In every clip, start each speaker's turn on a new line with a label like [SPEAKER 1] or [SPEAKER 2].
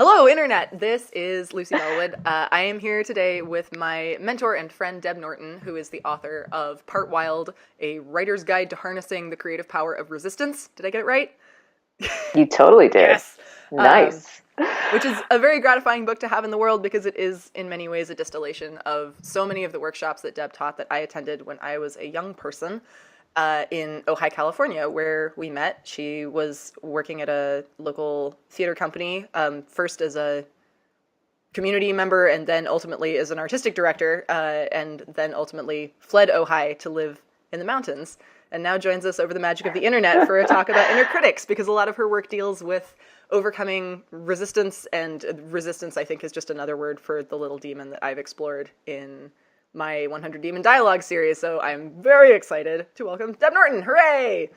[SPEAKER 1] Hello, Internet! This is Lucy Bellwood. I am here today with my mentor and friend, Deb Norton, who is the author of Part Wild, A Writer's Guide to Harnessing the Creative Power of Resistance. Did I get it right?
[SPEAKER 2] You totally did.
[SPEAKER 1] Yes!
[SPEAKER 2] Nice.
[SPEAKER 1] Which is a very gratifying book to have in the world because it is, in many ways, a distillation of so many of the workshops that Deb taught that I attended when I was a young person. In Ojai, California, where we met. She was working at a local theater company, first as a community member and then ultimately as an artistic director, and then ultimately fled Ojai to live in the mountains, and now joins us over the magic of the internet for a talk about inner critics, because a lot of her work deals with overcoming resistance, and resistance, I think, is just another word for the little demon that I've explored in my 100 Demon Dialogue series, so I'm very excited to welcome Deb Norton. Hooray!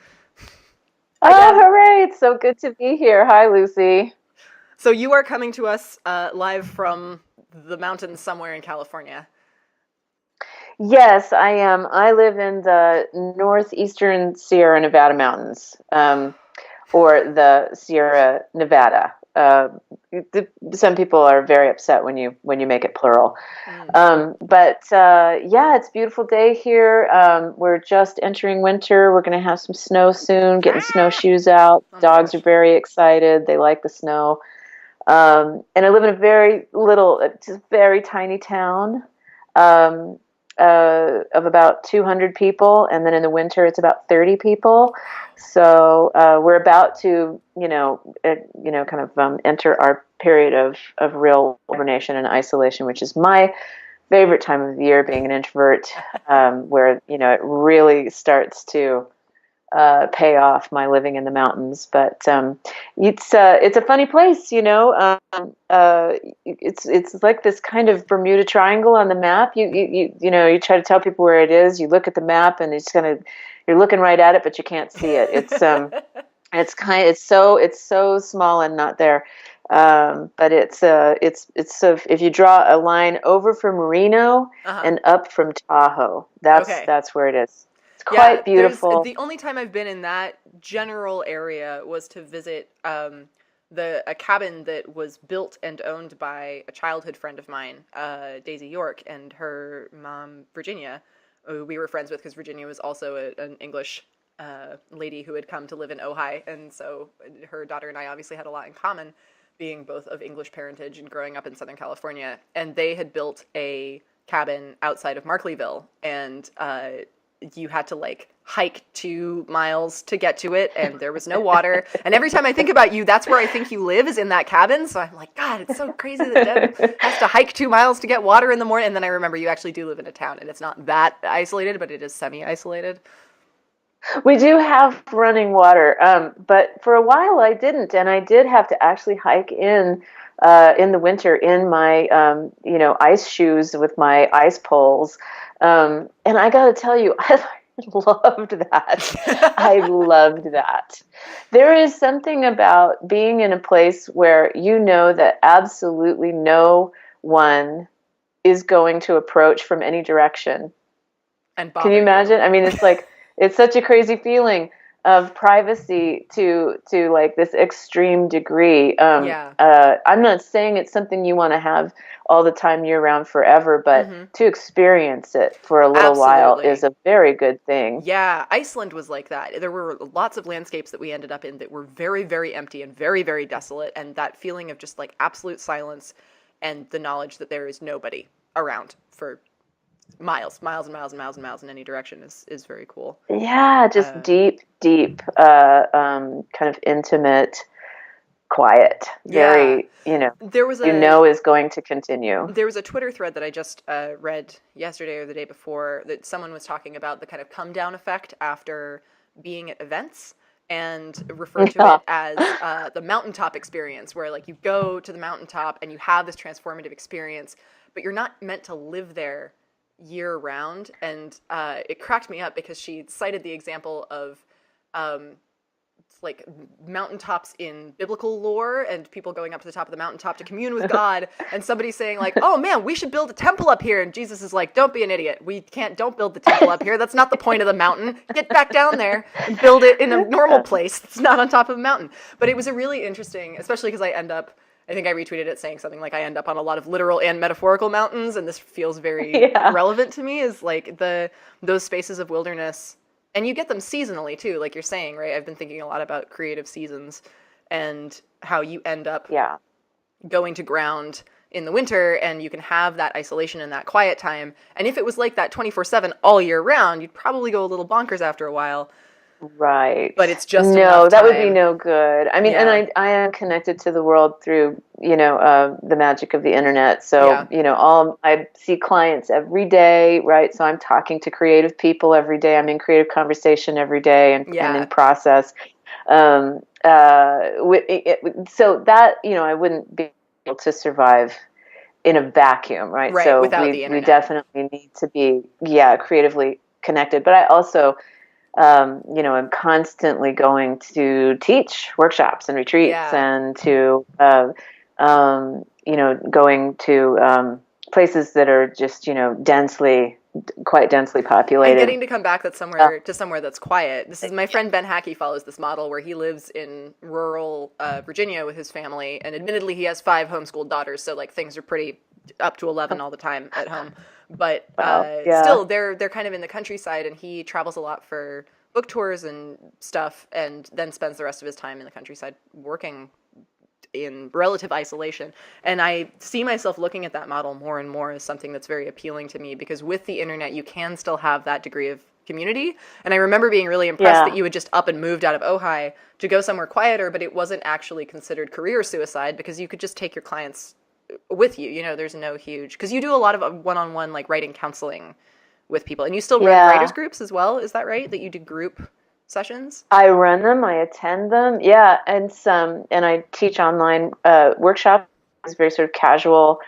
[SPEAKER 2] Oh, hooray! It's so good to be here. Hi, Lucy.
[SPEAKER 1] So you are coming to us live from the mountains somewhere in California.
[SPEAKER 2] Yes, I am. I live in the northeastern Sierra Nevada mountains, or the Sierra Nevada. Some people are very upset when you make it plural. But yeah, it's a beautiful day here. We're just entering winter. We're going to have some snow soon, getting snowshoes out. Dogs are very excited. They like the snow. And I live in a just very tiny town of about 200 people. And then in the winter, it's about 30 people. So we're about to, kind of enter our period of real hibernation and isolation, which is my favorite time of the year, being an introvert, where, it really starts to pay off my living in the mountains. But it's a funny place, it's like this kind of Bermuda Triangle on the map. You try to tell people where it is. You look at the map and you're looking right at it, but you can't see it. It's so small and not there. But it's so if you draw a line over from Reno and up from Tahoe, that's where it is. It's quite beautiful.
[SPEAKER 1] The only time I've been in that general area was to visit a cabin that was built and owned by a childhood friend of mine, Daisy York, and her mom, Virginia, who we were friends with because Virginia was also an English lady who had come to live in Ojai, and so her daughter and I obviously had a lot in common, being both of English parentage and growing up in Southern California. And they had built a cabin outside of Markleeville, and you had to hike 2 miles to get to it, and there was no water. And every time I think about you, that's where I think you live, is in that cabin. So I'm like, God, it's so crazy that Deb has to hike 2 miles to get water in the morning. And then I remember you actually do live in a town, and it's not that isolated, but it is semi-isolated.
[SPEAKER 2] We do have running water, but for a while I didn't, and I did have to actually hike in the winter in my ice shoes with my ice poles, and I got to tell you, I loved that. I loved that. There is something about being in a place where you know that absolutely no one is going to approach from any direction.
[SPEAKER 1] And
[SPEAKER 2] can you imagine? I mean, it's like. It's such a crazy feeling of privacy to this extreme degree. I'm not saying it's something you want to have all the time year round forever, but to experience it for a little while is a very good thing.
[SPEAKER 1] Yeah, Iceland was like that. There were lots of landscapes that we ended up in that were very, very empty and very, very desolate, and that feeling of just absolute silence and the knowledge that there is nobody around for miles in any direction is very cool.
[SPEAKER 2] Yeah, just deep, kind of intimate, quiet. Very,
[SPEAKER 1] there was
[SPEAKER 2] is going to continue.
[SPEAKER 1] There was a Twitter thread that I just read yesterday or the day before that someone was talking about the kind of come down effect after being at events, and referred to it as the mountaintop experience, where you go to the mountaintop and you have this transformative experience, but you're not meant to live there year round. And it cracked me up because she cited the example of mountaintops in biblical lore and people going up to the top of the mountaintop to commune with God, and somebody saying oh man, we should build a temple up here, and Jesus is like, don't be an idiot, don't build the temple up here, that's not the point of the mountain, get back down there and build it in a normal place that's not on top of a mountain. But it was a really interesting, especially because I end up I think I retweeted it saying something like, I end up on a lot of literal and metaphorical mountains, and this feels very
[SPEAKER 2] Yeah.
[SPEAKER 1] relevant to me, is like those spaces of wilderness. And you get them seasonally too, like you're saying, right? I've been thinking a lot about creative seasons and how you end up
[SPEAKER 2] Yeah.
[SPEAKER 1] going to ground in the winter, and you can have that isolation and that quiet time. And if it was like that 24/7 all year round, you'd probably go a little bonkers after a while.
[SPEAKER 2] Right.
[SPEAKER 1] But it's just
[SPEAKER 2] no,
[SPEAKER 1] enough
[SPEAKER 2] that would be
[SPEAKER 1] time.
[SPEAKER 2] no good. I mean,
[SPEAKER 1] Yeah.
[SPEAKER 2] and I am connected to the world through, the magic of the internet. So,
[SPEAKER 1] Yeah.
[SPEAKER 2] I see clients every day, right? So I'm talking to creative people every day. I'm in creative conversation every day and
[SPEAKER 1] Yeah.
[SPEAKER 2] in process. So that, I wouldn't be able to survive in a vacuum, right?
[SPEAKER 1] Right,
[SPEAKER 2] So
[SPEAKER 1] without the
[SPEAKER 2] we
[SPEAKER 1] internet.
[SPEAKER 2] definitely need to be, creatively connected. But I also, I'm constantly going to teach workshops and retreats
[SPEAKER 1] Yeah.
[SPEAKER 2] and to, going to places that are just, quite densely populated.
[SPEAKER 1] And getting to come back somewhere that's quiet. This is my friend Ben Hackey follows this model where he lives in rural Virginia with his family, and admittedly he has 5 homeschooled daughters, so like things are pretty up to 11 all the time at home. But still, they're kind of in the countryside, and he travels a lot for book tours and stuff, and then spends the rest of his time in the countryside working in relative isolation. And I see myself looking at that model more and more as something that's very appealing to me, because with the internet, you can still have that degree of community. And I remember being really impressed that you had just up and moved out of Ojai to go somewhere quieter, but it wasn't actually considered career suicide because you could just take your clients with you. There's no huge, because you do a lot of one-on-one like writing counseling with people, and you still run writers groups as well. Is that right? That you do group sessions?
[SPEAKER 2] I run them, I attend them, and I teach online workshops. It's very sort of casual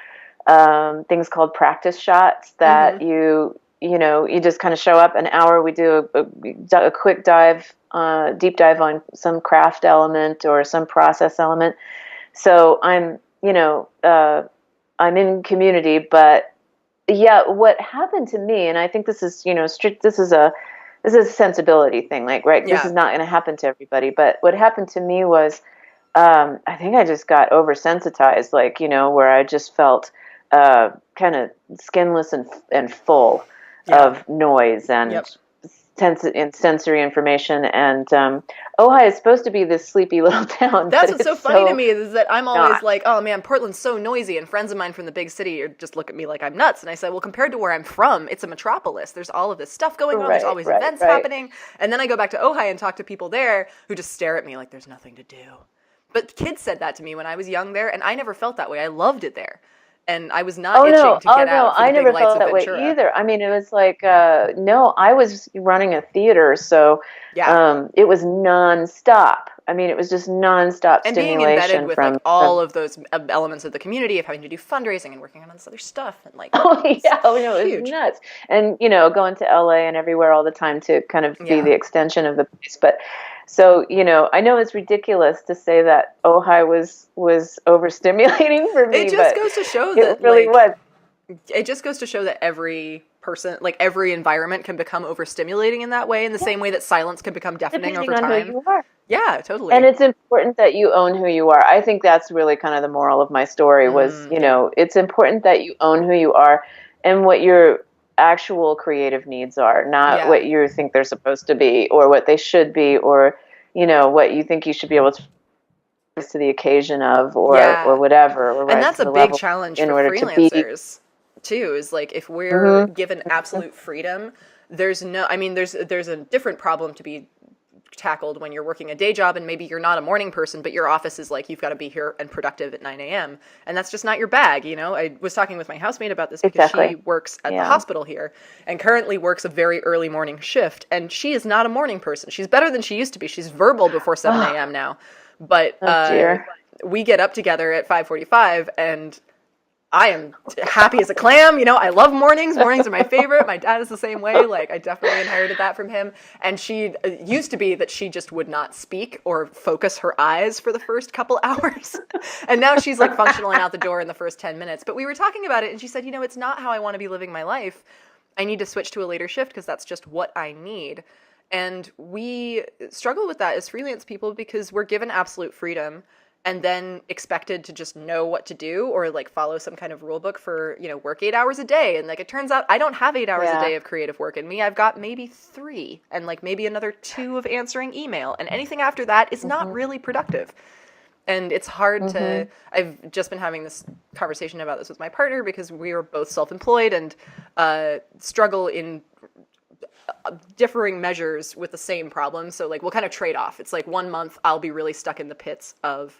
[SPEAKER 2] things called practice shots that you just kind of show up an hour. We do a quick dive, deep dive on some craft element or some process element. So I'm in community, but what happened to me, and I think this is this is a sensibility thing, like, right? This is not going to happen to everybody. But what happened to me was, I think I just got oversensitized, like, where I just felt kind of skinless and full of noise and sensory information. And Ojai is supposed to be this sleepy little town.
[SPEAKER 1] That's what's so funny to me, is that I'm always like, oh man, Portland's so noisy, and friends of mine from the big city just look at me like I'm nuts. And I say, well, compared to where I'm from, it's a metropolis. There's all of this stuff going on. There's always events happening. And then I go back to Ojai and talk to people there who just stare at me like there's nothing to do. But kids said that to me when I was young there, and I never felt that way. I loved it there. And I was not itching to get out for the big lights of Ventura. I never felt that way
[SPEAKER 2] either. I mean, it was like, no, I was running a theater, so it was nonstop. I mean, it was just nonstop
[SPEAKER 1] and
[SPEAKER 2] stimulation.
[SPEAKER 1] Being embedded with all of those elements of the community, of having to do fundraising and working on this other stuff. And like,
[SPEAKER 2] it was nuts. And, going to LA and everywhere all the time to kind of be the extension of the place. But so, I know it's ridiculous to say that Ojai was overstimulating for me.
[SPEAKER 1] It just goes to show that
[SPEAKER 2] it really was.
[SPEAKER 1] It just goes to show that every person, like every environment, can become overstimulating in that way, in the same way that silence can become deafening over time.
[SPEAKER 2] Depending on who you are.
[SPEAKER 1] Yeah, totally.
[SPEAKER 2] And it's important that you own who you are. I think that's really kind of the moral of my story was, it's important that you own who you are and what your actual creative needs are, not what you think they're supposed to be or what they should be or, what you think you should be able to rise to the occasion of or whatever. Or
[SPEAKER 1] and that's a big challenge for freelancers too, is like if we're given absolute freedom, there's a different problem to be tackled when you're working a day job and maybe you're not a morning person, but your office is like, you've got to be here and productive at 9 a.m. And that's just not your bag, I was talking with my housemate about this because she works at the hospital here and currently works a very early morning shift. And she is not a morning person. She's better than she used to be. She's verbal before 7 a.m. now. But we get up together at 5:45 and I am happy as a clam. I love mornings. Mornings are my favorite. My dad is the same way. Like, I definitely inherited that from him. And she used to be that she just would not speak or focus her eyes for the first couple hours. And now she's like functionally out the door in the first 10 minutes. But we were talking about it and she said, it's not how I want to be living my life. I need to switch to a later shift because that's just what I need. And we struggle with that as freelance people because we're given absolute freedom. and then expected to just know what to do or like follow some kind of rule book for, work 8 hours a day. And like, it turns out I don't have 8 hours a day of creative work in me. I've got maybe 3 and like maybe another 2 of answering email. And anything after that is not really productive. And it's hard to, I've just been having this conversation about this with my partner because we are both self-employed and struggle in differing measures with the same problem. So like we'll kind of trade off. It's like 1 month I'll be really stuck in the pits of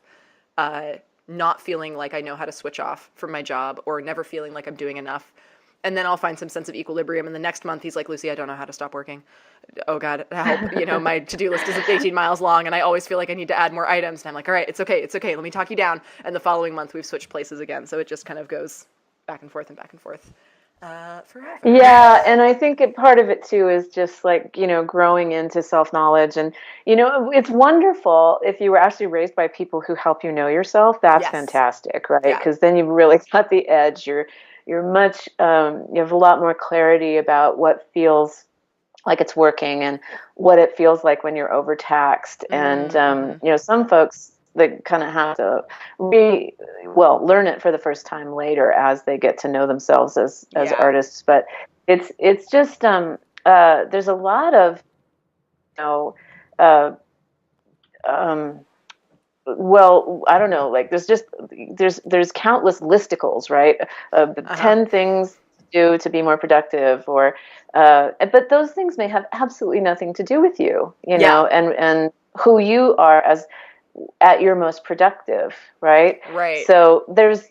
[SPEAKER 1] not feeling like I know how to switch off from my job or never feeling like I'm doing enough. And then I'll find some sense of equilibrium. And the next month he's like, Lucy, I don't know how to stop working. Oh God, help. My to-do list is 18 miles long and I always feel like I need to add more items. And I'm like, all right, it's okay. Let me talk you down. And the following month we've switched places again. So it just kind of goes back and forth and back and forth. Forever.
[SPEAKER 2] Yeah, and I think part of it too is just like, growing into self-knowledge. And, it's wonderful if you were actually raised by people who help you know yourself. That's fantastic, right? Because then you've really got the edge. You're much, you have a lot more clarity about what feels like it's working and what it feels like when you're overtaxed. And, some folks, they kind of have to learn it for the first time later as they get to know themselves as artists. But it's just there's a lot of I don't know, like there's countless listicles, right? 10 things to do to be more productive, or but those things may have absolutely nothing to do with you, and who you are as at your most productive, right?
[SPEAKER 1] Right.
[SPEAKER 2] So there was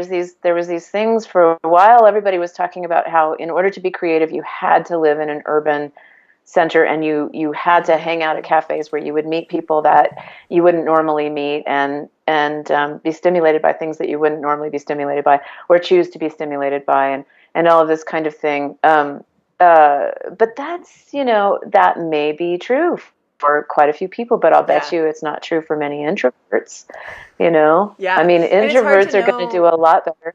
[SPEAKER 2] these things for a while. Everybody was talking about how in order to be creative, you had to live in an urban center and you had to hang out at cafes where you would meet people that you wouldn't normally meet and be stimulated by things that you wouldn't normally be stimulated by or choose to be stimulated by and all of this kind of thing. But that's, that may be true for quite a few people, but I'll bet you it's not true for many introverts,
[SPEAKER 1] Yeah.
[SPEAKER 2] I mean, introverts are going to do a lot better,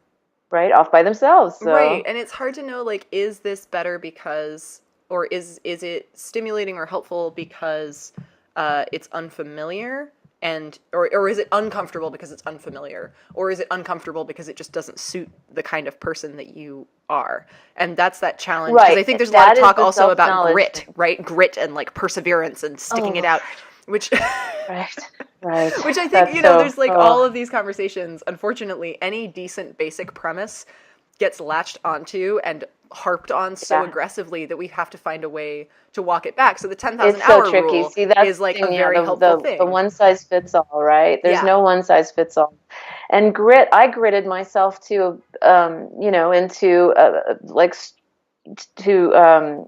[SPEAKER 2] right, off by themselves. So.
[SPEAKER 1] Right, and it's hard to know, like, is this better because, or is it stimulating or helpful because it's unfamiliar, or is it uncomfortable because it's unfamiliar, or is it uncomfortable because it just doesn't suit the kind of person that you are? And that's that challenge, because I think there's a lot of talk also about grit, right? Grit and like perseverance and sticking it out, which
[SPEAKER 2] right.
[SPEAKER 1] Which I think, there's like all of these conversations. Unfortunately, any decent basic premise gets latched onto and harped on so aggressively that we have to find a way to walk it back. So the 10,000 hour rule is like a very helpful thing.
[SPEAKER 2] The one size fits all, right? There's no one size fits all. And grit, I gritted myself to, into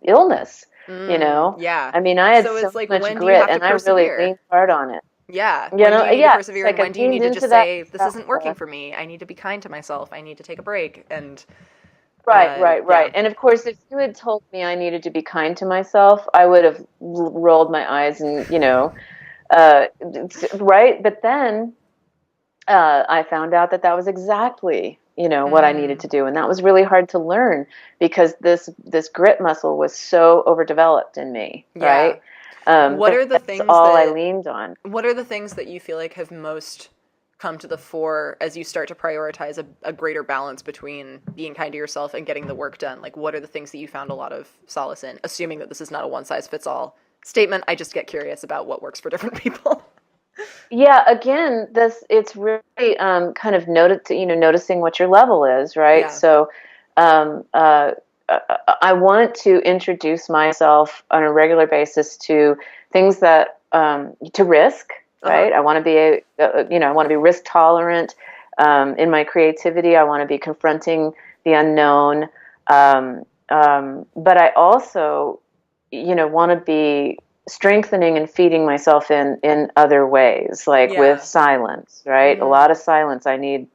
[SPEAKER 2] illness,
[SPEAKER 1] Yeah.
[SPEAKER 2] I mean, I had so much grit and I really leaned hard on it.
[SPEAKER 1] Yeah. When do you need to persevere, and when do you need to just say, this isn't working for me. I need to be kind to myself. I need to take a break. And
[SPEAKER 2] Right. And of course, if you had told me I needed to be kind to myself, I would have rolled my eyes and, right. But then I found out that was exactly, what I needed to do. And that was really hard to learn because this grit muscle was so overdeveloped in me. Right.
[SPEAKER 1] What are the things
[SPEAKER 2] I leaned on?
[SPEAKER 1] What are the things that you feel like have most come to the fore as you start to prioritize a greater balance between being kind to yourself and getting the work done? Like, what are the things that you found a lot of solace in, assuming that this is not a one-size-fits-all statement? I just get curious about what works for different people.
[SPEAKER 2] Yeah, again, it's really kind of noticing what your level is, right? Yeah. So I want to introduce myself on a regular basis to things that to risk. Right. I want to be I want to be risk tolerant in my creativity. I want to be confronting the unknown. But I also, want to be strengthening and feeding myself in other ways, like with silence. Right. Mm-hmm. A lot of silence. I need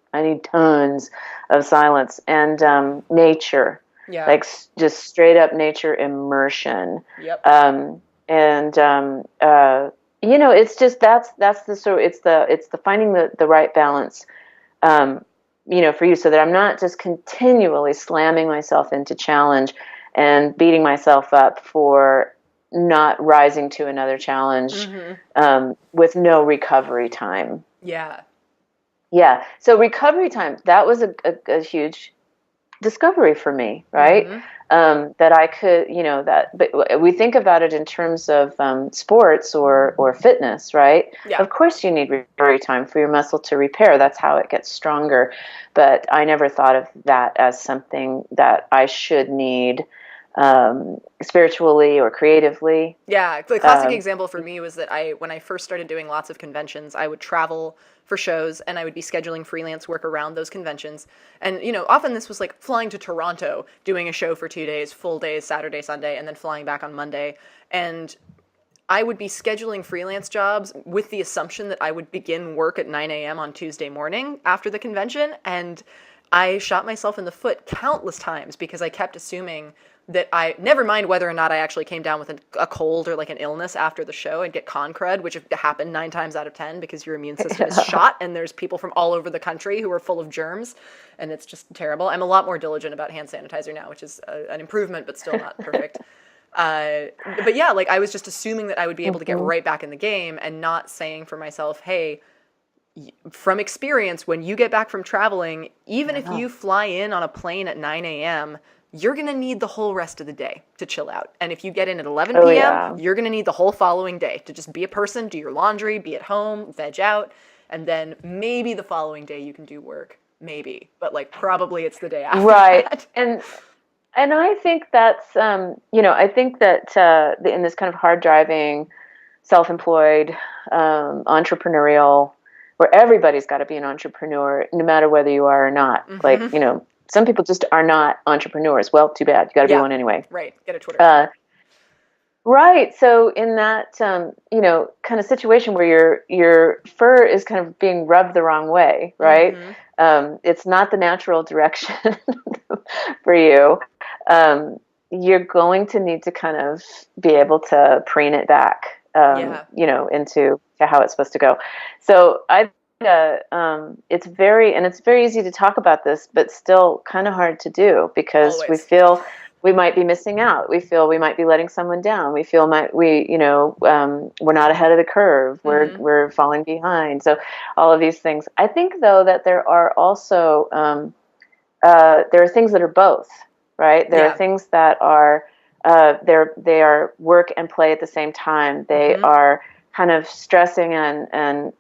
[SPEAKER 2] tons of silence and nature. Yeah. Like just straight up nature immersion. Yep. It's just that's the sort of, it's the finding the right balance, for you, so that I'm not just continually slamming myself into challenge and beating myself up for not rising to another challenge with no recovery time.
[SPEAKER 1] Yeah.
[SPEAKER 2] Yeah. So recovery time, that was a huge discovery for me, right?
[SPEAKER 1] Mm-hmm.
[SPEAKER 2] That I could, but we think about it in terms of sports or fitness, right?
[SPEAKER 1] Yeah.
[SPEAKER 2] Of course, you need recovery time for your muscle to repair. That's how it gets stronger. But I never thought of that as something that I should need spiritually or creatively.
[SPEAKER 1] Yeah, the classic
[SPEAKER 2] Um,
[SPEAKER 1] example for me was that when I first started doing lots of conventions, I would travel for shows and I would be scheduling freelance work around those conventions. And, often this was like flying to Toronto, doing a show for 2 days, full days, Saturday, Sunday, and then flying back on Monday. And I would be scheduling freelance jobs with the assumption that I would begin work at 9 a.m. on Tuesday morning after the convention. And I shot myself in the foot countless times because I kept assuming that never mind whether or not I actually came down with a cold or like an illness after the show and get con crud, which happened 9 times out of 10 because your immune system is shot and there's people from all over the country who are full of germs and it's just terrible. I'm a lot more diligent about hand sanitizer now, which is an improvement, but still not perfect. But yeah, like I was just assuming that I would be able to get right back in the game and not saying for myself, hey, from experience, when you get back from traveling, even if you fly in on a plane at 9 a.m., you're going to need the whole rest of the day to chill out. And if you get in at 11 p.m., you're going to need the whole following day to just be a person, do your laundry, be at home, veg out, and then maybe the following day you can do work. Maybe. But like probably it's the day after that.
[SPEAKER 2] And I think that's, I think that in this kind of hard driving, self-employed, entrepreneurial, where everybody's got to be an entrepreneur, no matter whether you are or not.
[SPEAKER 1] Mm-hmm.
[SPEAKER 2] Like, some people just are not entrepreneurs. Well, too bad. You got to be one anyway.
[SPEAKER 1] Right. Get a Twitter account.
[SPEAKER 2] Right. So in that, kind of situation where your fur is kind of being rubbed the wrong way, right?
[SPEAKER 1] Mm-hmm.
[SPEAKER 2] It's not the natural direction for you. You're going to need to kind of be able to preen it back, into how it's supposed to go. So it's very easy to talk about this, but still kind of hard to do because
[SPEAKER 1] Always.
[SPEAKER 2] we feel we might be missing out. We feel we might be letting someone down. We feel we're not ahead of the curve. We're falling behind. So all of these things. I think though that there are also there are things that are both, right? There are things that are they are work and play at the same time. They are kind of stressing and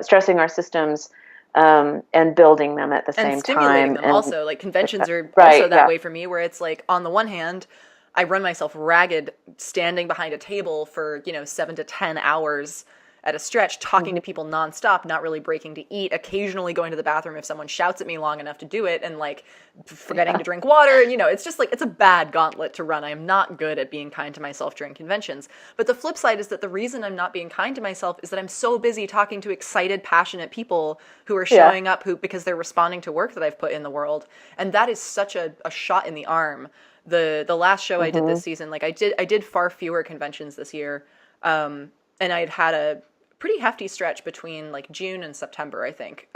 [SPEAKER 2] stressing our systems and building them at the same time.
[SPEAKER 1] And stimulating them also. Like conventions are also that way for me, where it's like on the one hand, I run myself ragged standing behind a table for, 7 to 10 hours at a stretch, talking to people nonstop, not really breaking to eat, occasionally going to the bathroom if someone shouts at me long enough to do it, and like forgetting to drink water. And, it's just like, it's a bad gauntlet to run. I am not good at being kind to myself during conventions. But the flip side is that the reason I'm not being kind to myself is that I'm so busy talking to excited, passionate people who are showing up because they're responding to work that I've put in the world. And that is such a shot in the arm. The last show I did this season, like I did far fewer conventions this year. And I'd had a pretty hefty stretch between like June and September, I think,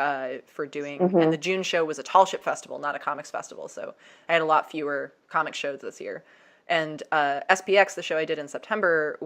[SPEAKER 1] for doing, and the June show was a tall ship festival, not a comics festival. So I had a lot fewer comic shows this year. And SPX, the show I did in September,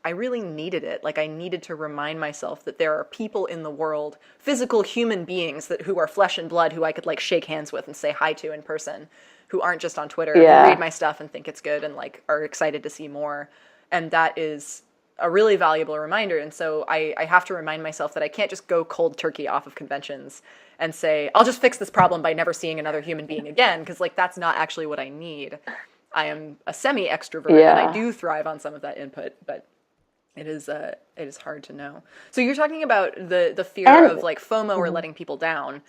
[SPEAKER 1] I really needed it. Like I needed to remind myself that there are people in the world, physical human beings who are flesh and blood, who I could like shake hands with and say hi to in person, who aren't just on Twitter, who read my stuff and think it's good and like are excited to see more. And that is a really valuable reminder. And so I have to remind myself that I can't just go cold turkey off of conventions and say, I'll just fix this problem by never seeing another human being again. Because like, that's not actually what I need. I am a semi-extrovert and I do thrive on some of that input, but it is hard to know. So you're talking about the fear of like FOMO or letting people down,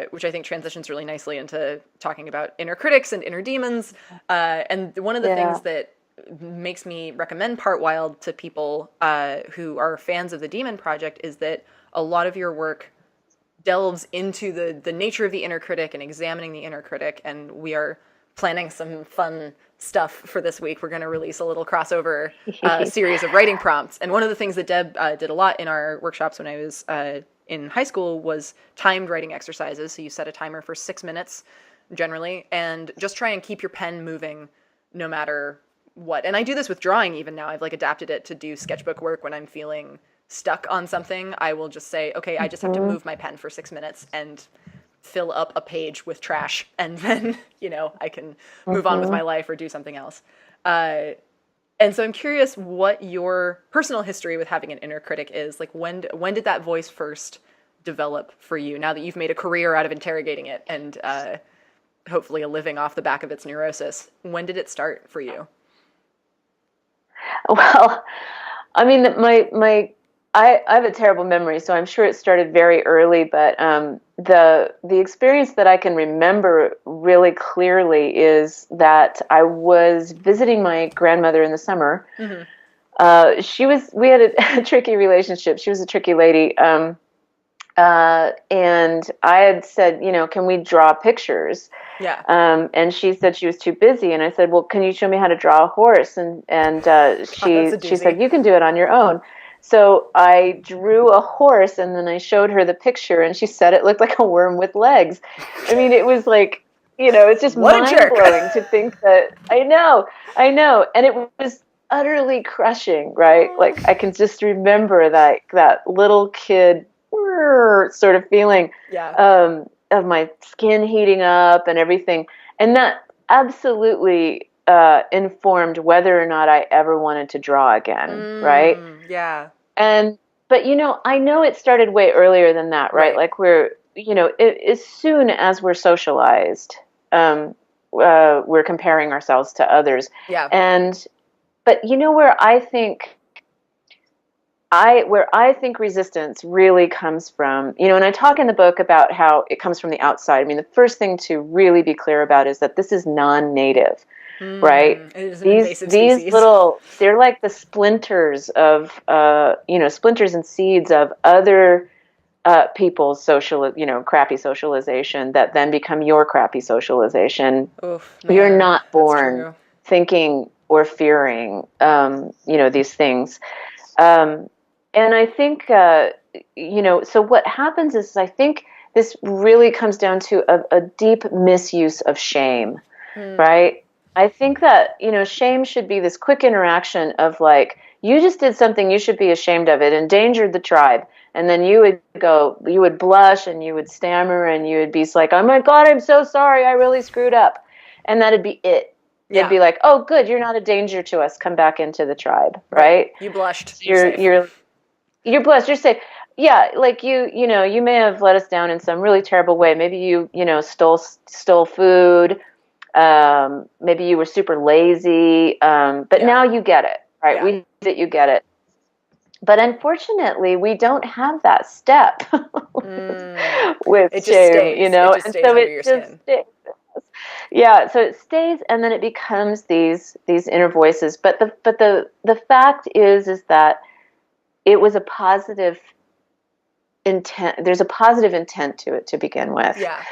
[SPEAKER 1] which I think transitions really nicely into talking about inner critics and inner demons. And one of the things that makes me recommend Part Wild to people who are fans of the Demon Project is that a lot of your work delves into the nature of the inner critic and examining the inner critic, and we are planning some fun stuff for this week. We're going to release a little crossover series of writing prompts, and one of the things that Deb did a lot in our workshops when I was in high school was timed writing exercises. So you set a timer for 6 minutes generally, and just try and keep your pen moving no matter what. And I do this with drawing even now. I've like adapted it to do sketchbook work when I'm feeling stuck on something, I will just say, okay, I just have to move my pen for 6 minutes and fill up a page with trash, and then, I can move on with my life or do something else. And so I'm curious what your personal history with having an inner critic is. Like, when did that voice first develop for you, now that you've made a career out of interrogating it and hopefully a living off the back of its neurosis? When did it start for you?
[SPEAKER 2] Well, I mean, I have a terrible memory, so I'm sure it started very early, but the experience that I can remember really clearly is that I was visiting my grandmother in the summer. Mm-hmm. We had a tricky relationship. She was a tricky lady. And I had said, can we draw pictures?
[SPEAKER 1] Yeah.
[SPEAKER 2] And she said she was too busy. And I said, well, can you show me how to draw a horse? And she said, you can do it on your own. So I drew a horse, and then I showed her the picture, and she said it looked like a worm with legs. I mean, it was like, it's just mind-blowing to think that, I know. And it was utterly crushing, right? Like, I can just remember that little kid sort of feeling of my skin heating up and everything. And that absolutely informed whether or not I ever wanted to draw again, right?
[SPEAKER 1] Yeah.
[SPEAKER 2] But I know it started way earlier than that, right? Like as soon as we're socialized, we're comparing ourselves to others.
[SPEAKER 1] Yeah.
[SPEAKER 2] But where I think resistance really comes from, and I talk in the book about how it comes from the outside. I mean, the first thing to really be clear about is that this is non-native, right?
[SPEAKER 1] It is an invasive
[SPEAKER 2] these they're like the splinters of, splinters and seeds of other people's crappy socialization that then become your crappy socialization.
[SPEAKER 1] Oof,
[SPEAKER 2] you're not born thinking or fearing, these things. And I think, so what happens is, I think this really comes down to a deep misuse of shame, right? I think that, shame should be this quick interaction of like, you just did something you should be ashamed of. It endangered the tribe. And then you would blush and you would stammer and you would be like, oh my God, I'm so sorry. I really screwed up. And that'd be it. Yeah. It'd be like, oh, good. You're not a danger to us. Come back into the tribe. Right.
[SPEAKER 1] You blushed.
[SPEAKER 2] You're blessed. You're safe. Yeah, like you may have let us down in some really terrible way. Maybe you stole food. Maybe you were super lazy. But now you get it, right? Yeah. We see that you get it. But unfortunately, we don't have that step with
[SPEAKER 1] it
[SPEAKER 2] shame,
[SPEAKER 1] stays. And so it just stays.
[SPEAKER 2] Yeah, so it stays, and then it becomes these inner voices. But the fact is that it was a positive intent. There's a positive intent to it to begin with.
[SPEAKER 1] Yeah.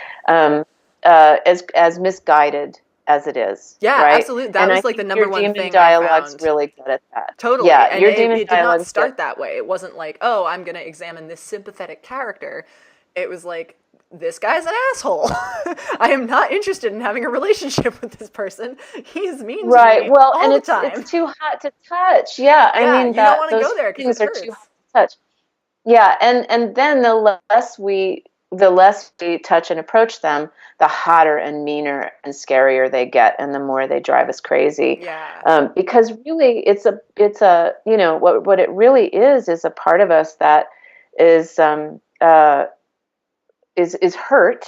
[SPEAKER 2] As misguided as it is.
[SPEAKER 1] Yeah,
[SPEAKER 2] right?
[SPEAKER 1] Absolutely. That was like the number one thing. Your
[SPEAKER 2] demon dialogue's really good at that.
[SPEAKER 1] Totally.
[SPEAKER 2] Yeah,
[SPEAKER 1] and
[SPEAKER 2] your demon
[SPEAKER 1] it did not start that way. It wasn't like, oh, I'm going to examine this sympathetic character. It was like, this guy's an asshole. I am not interested in having a relationship with this person. He's mean to me all the time.
[SPEAKER 2] It's too hot to touch. Yeah, I mean,
[SPEAKER 1] you don't want to go there because it
[SPEAKER 2] are too hot to touch. Yeah, and then the less we touch and approach them, the hotter and meaner and scarier they get, and the more they drive us crazy.
[SPEAKER 1] Yeah.
[SPEAKER 2] Because really, it's a what it really is a part of us that is hurt,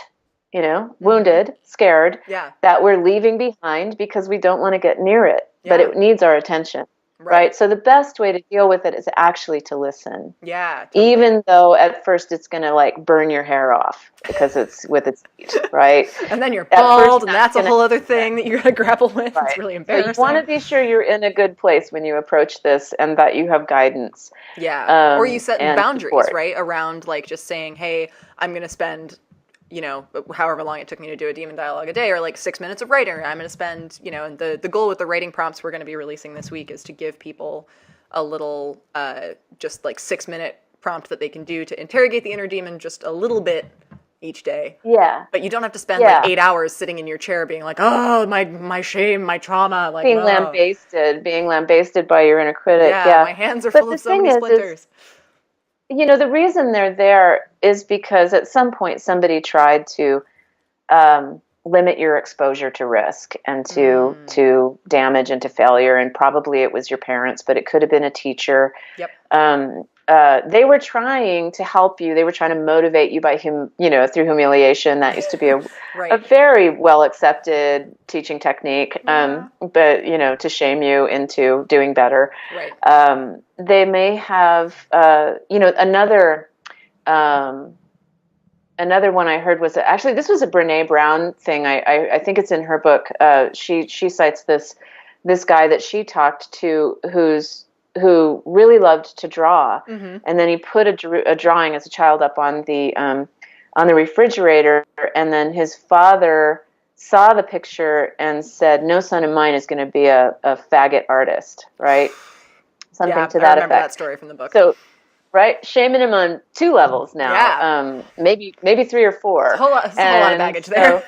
[SPEAKER 2] wounded, scared, that we're leaving behind because we don't want to get near it, but it needs our attention. Right. So the best way to deal with it is actually to listen.
[SPEAKER 1] Yeah. Totally.
[SPEAKER 2] Even though at first it's going to like burn your hair off because it's with its heat, right?
[SPEAKER 1] And then you're bald, and that's a whole other thing that you're going to grapple with.
[SPEAKER 2] Right.
[SPEAKER 1] It's really embarrassing.
[SPEAKER 2] So you want to be sure you're in a good place when you approach this and that you have guidance.
[SPEAKER 1] Yeah. Or you set boundaries,
[SPEAKER 2] support.
[SPEAKER 1] Right? Around like just saying, hey, I'm going to spend however long it took me to do a demon dialogue a day, or like 6 minutes of writing. I'm going to spend, and the goal with the writing prompts we're going to be releasing this week is to give people a little, just like 6 minute prompt that they can do to interrogate the inner demon just a little bit each day.
[SPEAKER 2] Yeah.
[SPEAKER 1] But you don't have to spend like 8 hours sitting in your chair being like, oh, my shame, my trauma. Like
[SPEAKER 2] being lambasted by your inner critic. Yeah.
[SPEAKER 1] My hands are full of so many splinters.
[SPEAKER 2] the reason they're there is because at some point somebody tried to limit your exposure to risk and to damage and to failure, and probably it was your parents, but it could have been a teacher.
[SPEAKER 1] Yep.
[SPEAKER 2] They were trying to help you. They were trying to motivate you by through humiliation. That used to be a very well accepted teaching technique. But to shame you into doing better.
[SPEAKER 1] Right.
[SPEAKER 2] They may have another one I heard was actually, this was a Brene Brown thing. I think it's in her book. She cites this guy that she talked to who really loved to draw, and then he put a drawing as a child up on the refrigerator, and then his father saw the picture and said, "No son of mine is going to be a faggot artist," right? Something to that effect. I remember
[SPEAKER 1] that story from the book.
[SPEAKER 2] So, right, shaming him on 2 levels now.
[SPEAKER 1] Yeah.
[SPEAKER 2] Maybe 3 or 4.
[SPEAKER 1] A whole lot of baggage there.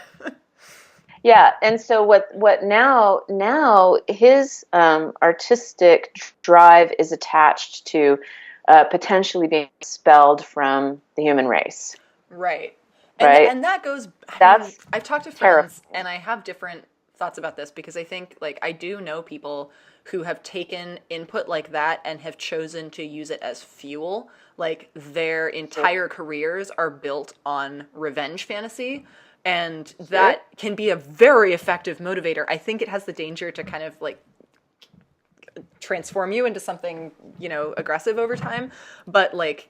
[SPEAKER 2] Yeah, and so what now his artistic drive is attached to potentially being expelled from the human race.
[SPEAKER 1] Right.
[SPEAKER 2] Right.
[SPEAKER 1] And that goes. I've talked to friends,
[SPEAKER 2] terrible.
[SPEAKER 1] And I have different thoughts about this, because I think, like, I do know people who have taken input like that and have chosen to use it as fuel. Like, their entire careers are built on revenge fantasy. And that can be a very effective motivator. I think it has the danger to kind of, like, transform you into something, aggressive over time. But, like,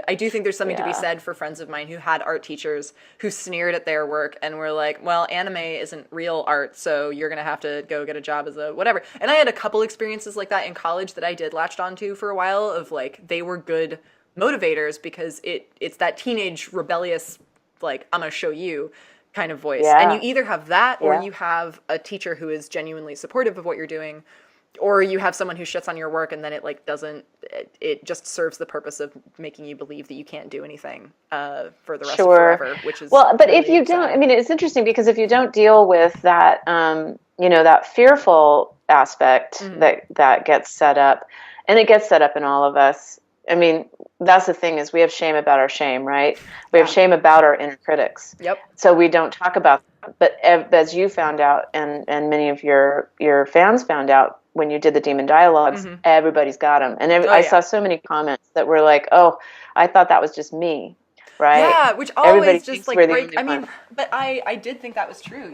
[SPEAKER 1] I do think there's something to be said for friends of mine who had art teachers who sneered at their work and were like, well, anime isn't real art, so you're going to have to go get a job as a whatever. And I had a couple experiences like that in college that I did latched onto for a while, of, like, they were good motivators because it's that teenage rebellious, like, I'm going to show you kind of voice. And you either have that, or you have a teacher who is genuinely supportive of what you're doing, or you have someone who shits on your work, and then it, like, it just serves the purpose of making you believe that you can't do anything for the rest of forever, which is
[SPEAKER 2] but really if you don't, I mean, it's interesting because if you don't deal with that, that fearful aspect that gets set up, and it gets set up in all of us. I mean, that's the thing, is we have shame about our shame, right? We have shame about our inner critics.
[SPEAKER 1] Yep.
[SPEAKER 2] So we don't talk about them. But as you found out, and many of your fans found out when you did the demon dialogues, everybody's got them. And I saw so many comments that were like, "Oh, I thought that was just me," right?
[SPEAKER 1] Yeah, which always everybody just, like, break. I mean, but I did think that was true,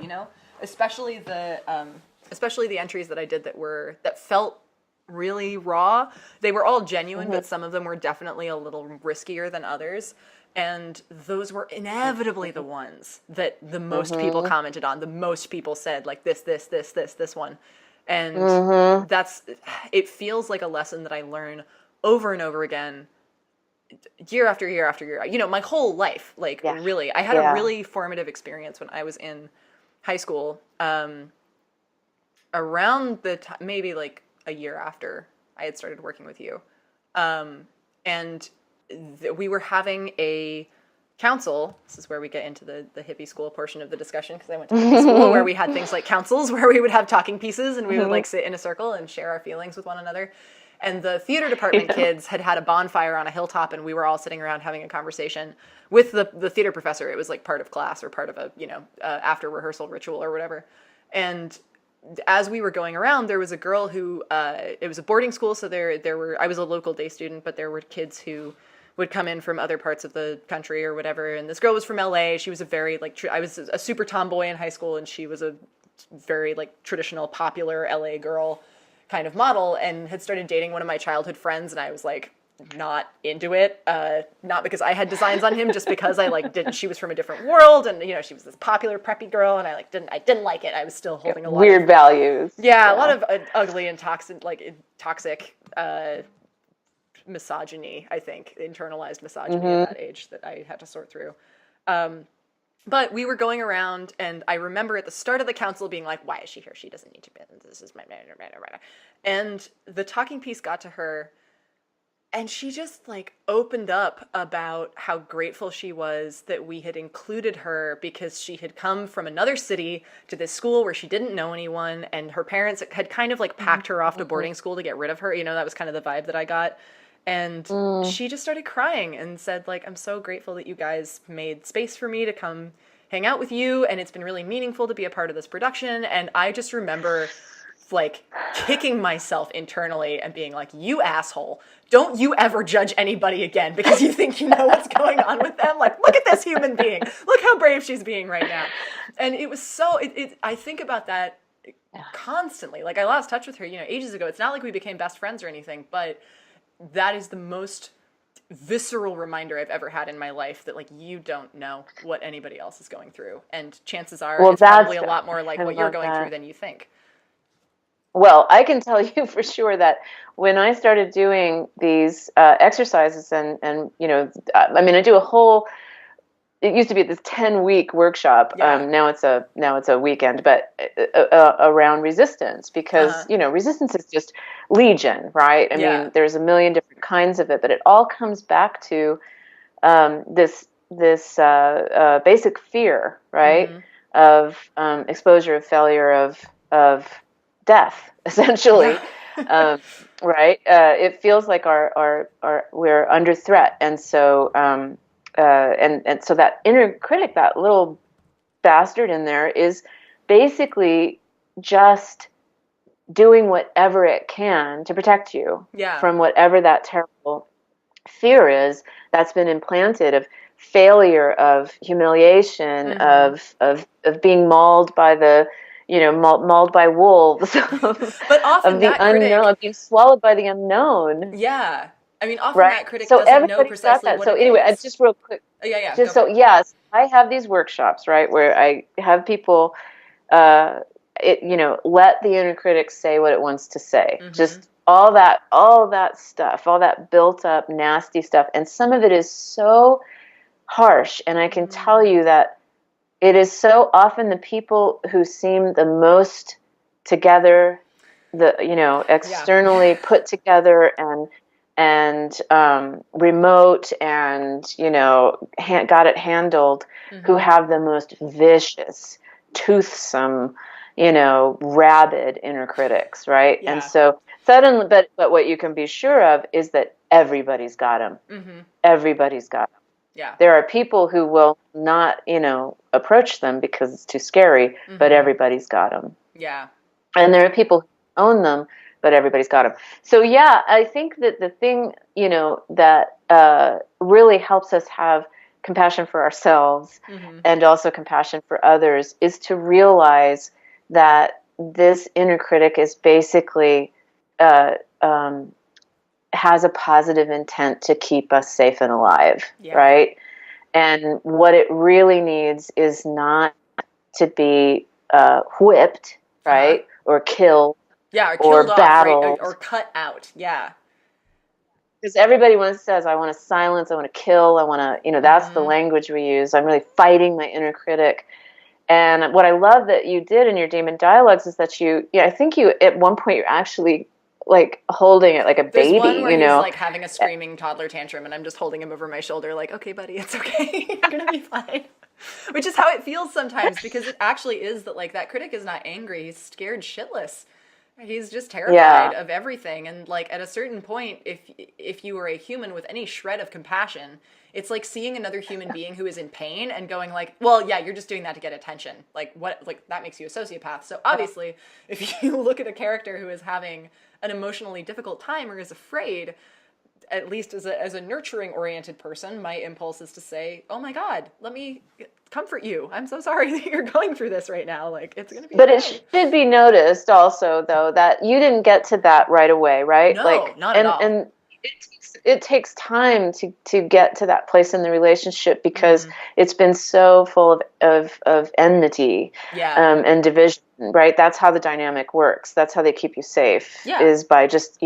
[SPEAKER 1] especially the entries that I did that felt really raw. They were all genuine, but some of them were definitely a little riskier than others. And those were inevitably the ones that the most people commented on. The most people said, like, this one. And it feels like a lesson that I learn over and over again, year after year after year. My whole life, like, really. I had a really formative experience when I was in high school, around the time, maybe, like, a year after I had started working with you. And we were having a council. This is where we get into the hippie school portion of the discussion, because I went to hippie school where we had things like councils where we would have talking pieces and we would, like, sit in a circle and share our feelings with one another. And the theater department kids had a bonfire on a hilltop, and we were all sitting around having a conversation with the theater professor. It was, like, part of class or part of a, after rehearsal ritual or whatever. And as we were going around, there was a girl who, it was a boarding school, so there were, I was a local day student, but there were kids who would come in from other parts of the country or whatever, and this girl was from LA. She was a very, like, I was a super tomboy in high school, and she was a very, like, traditional, popular LA girl kind of model, and had started dating one of my childhood friends, and I was, like, not into it, not because I had designs on him, just because I, like, didn't, she was from a different world, and, she was this popular preppy girl, and I didn't like it. I was still holding a lot
[SPEAKER 2] weird values.
[SPEAKER 1] Yeah, a lot of ugly and toxic misogyny, I think, internalized misogyny at that age that I had to sort through. But we were going around, and I remember at the start of the council being like, why is she here? She doesn't need to be, this is my, and the talking piece got to her, and she just, like, opened up about how grateful she was that we had included her, because she had come from another city to this school where she didn't know anyone, and her parents had kind of, like, packed her off to boarding school to get rid of her. That was kind of the vibe that I got. And
[SPEAKER 2] Mm.
[SPEAKER 1] she just started crying and said, like, I'm so grateful that you guys made space for me to come hang out with you, and it's been really meaningful to be a part of this production. And I just remember, like, kicking myself internally and being like, you asshole, don't you ever judge anybody again because you think you know what's going on with them. Like, look at this human being. Look how brave she's being right now. And it was so, I think about that constantly. Like, I lost touch with her, ages ago. It's not like we became best friends or anything, but that is the most visceral reminder I've ever had in my life that, like, you don't know what anybody else is going through. And chances are
[SPEAKER 2] Well,
[SPEAKER 1] it's probably a lot more like
[SPEAKER 2] I
[SPEAKER 1] what you're
[SPEAKER 2] love
[SPEAKER 1] going through
[SPEAKER 2] that.
[SPEAKER 1] than you think.
[SPEAKER 2] Well, I can tell you for sure that when I started doing these exercises, and I mean, I do a whole. It used to be this 10-week workshop.
[SPEAKER 1] Yeah.
[SPEAKER 2] Now it's a weekend, but around resistance, because resistance is just legion, right? I
[SPEAKER 1] Yeah.
[SPEAKER 2] mean, there's a million different kinds of it, but it all comes back to this basic fear, right,
[SPEAKER 1] Mm-hmm.
[SPEAKER 2] of exposure, of failure, of death, essentially.
[SPEAKER 1] Yeah.
[SPEAKER 2] Right? It feels like our we're under threat, and so and so that inner critic, that little bastard in there, is basically just doing whatever it can to protect you
[SPEAKER 1] Yeah.
[SPEAKER 2] from whatever that terrible fear is that's been implanted, of failure, of humiliation,
[SPEAKER 1] Mm-hmm.
[SPEAKER 2] of being mauled by the mauled by wolves,
[SPEAKER 1] But often
[SPEAKER 2] of the
[SPEAKER 1] that
[SPEAKER 2] unknown,
[SPEAKER 1] critic,
[SPEAKER 2] of being swallowed by the unknown,
[SPEAKER 1] yeah. I mean, often
[SPEAKER 2] right?
[SPEAKER 1] that critic
[SPEAKER 2] So
[SPEAKER 1] doesn't know
[SPEAKER 2] everybody's got
[SPEAKER 1] precisely
[SPEAKER 2] that.
[SPEAKER 1] what
[SPEAKER 2] So
[SPEAKER 1] it
[SPEAKER 2] anyway,
[SPEAKER 1] is.
[SPEAKER 2] just real quick,
[SPEAKER 1] Oh, yeah, yeah, go
[SPEAKER 2] just
[SPEAKER 1] for
[SPEAKER 2] so,
[SPEAKER 1] it.
[SPEAKER 2] yes, I have these workshops, right, where I have people uh, let the inner critic say what it wants to say.
[SPEAKER 1] Mm-hmm.
[SPEAKER 2] Just all that stuff, all that built up nasty stuff, and some of it is so harsh. And I can tell
[SPEAKER 1] Mm.
[SPEAKER 2] you that it is so often the people who seem the most together, the
[SPEAKER 1] Yeah.
[SPEAKER 2] externally put together, and remote, and got it handled, who
[SPEAKER 1] Mm-hmm.
[SPEAKER 2] have the most vicious, toothsome, rabid inner critics, right? And
[SPEAKER 1] Yeah.
[SPEAKER 2] so suddenly, but what you can be sure of is that everybody's got them.
[SPEAKER 1] Mm-hmm.
[SPEAKER 2] Everybody's got them.
[SPEAKER 1] Yeah.
[SPEAKER 2] There are people who will not, approach them because it's too scary, but
[SPEAKER 1] Mm-hmm.
[SPEAKER 2] everybody's got them.
[SPEAKER 1] Yeah.
[SPEAKER 2] And there are people who own them, but everybody's got them. So yeah, I think that the thing, that really helps us have compassion for ourselves
[SPEAKER 1] Mm-hmm.
[SPEAKER 2] and also compassion for others is to realize that this inner critic is basically uh, um, has a positive intent to keep us safe and alive,
[SPEAKER 1] Yeah.
[SPEAKER 2] right? And what it really needs is not to be whipped,
[SPEAKER 1] Uh-huh.
[SPEAKER 2] right, or killed
[SPEAKER 1] Yeah, or
[SPEAKER 2] or
[SPEAKER 1] killed off, right? Or
[SPEAKER 2] battled.
[SPEAKER 1] cut out. Yeah.
[SPEAKER 2] Because everybody says, I want to silence, I want to kill, I want to, that's the
[SPEAKER 1] Mm-hmm.
[SPEAKER 2] language we use. I'm really fighting my inner critic. And what I love that you did in your demon dialogues is that I think you, at one point, you're actually like holding it like a
[SPEAKER 1] There's one
[SPEAKER 2] baby,
[SPEAKER 1] where he's like having a screaming toddler tantrum, and I'm just holding him over my shoulder, like, okay, buddy, it's okay. You're gonna be fine. Which is how it feels sometimes, because it actually is that, like, that critic is not angry, he's scared shitless. He's just terrified
[SPEAKER 2] Yeah.
[SPEAKER 1] of everything. And, like, at a certain point, if you were a human with any shred of compassion, it's like seeing another human being who is in pain and going like, well, yeah, you're just doing that to get attention. Like, what, like, that makes you a sociopath. So obviously, if you look at a character who is having an emotionally difficult time or is afraid, at least as a nurturing oriented person, my impulse is to say, oh my God, let me comfort you. I'm so sorry that you're going through this right now. Like, it's going to be
[SPEAKER 2] But
[SPEAKER 1] okay.
[SPEAKER 2] it should be noticed also, though, that you didn't get to that right away, right?
[SPEAKER 1] No,
[SPEAKER 2] Like,
[SPEAKER 1] not at
[SPEAKER 2] and
[SPEAKER 1] all.
[SPEAKER 2] it takes time to get to that place in the relationship, because
[SPEAKER 1] Mm-hmm.
[SPEAKER 2] it's been so full of enmity,
[SPEAKER 1] Yeah.
[SPEAKER 2] and division, right? That's how the dynamic works. That's how they keep you safe,
[SPEAKER 1] Yeah.
[SPEAKER 2] is by just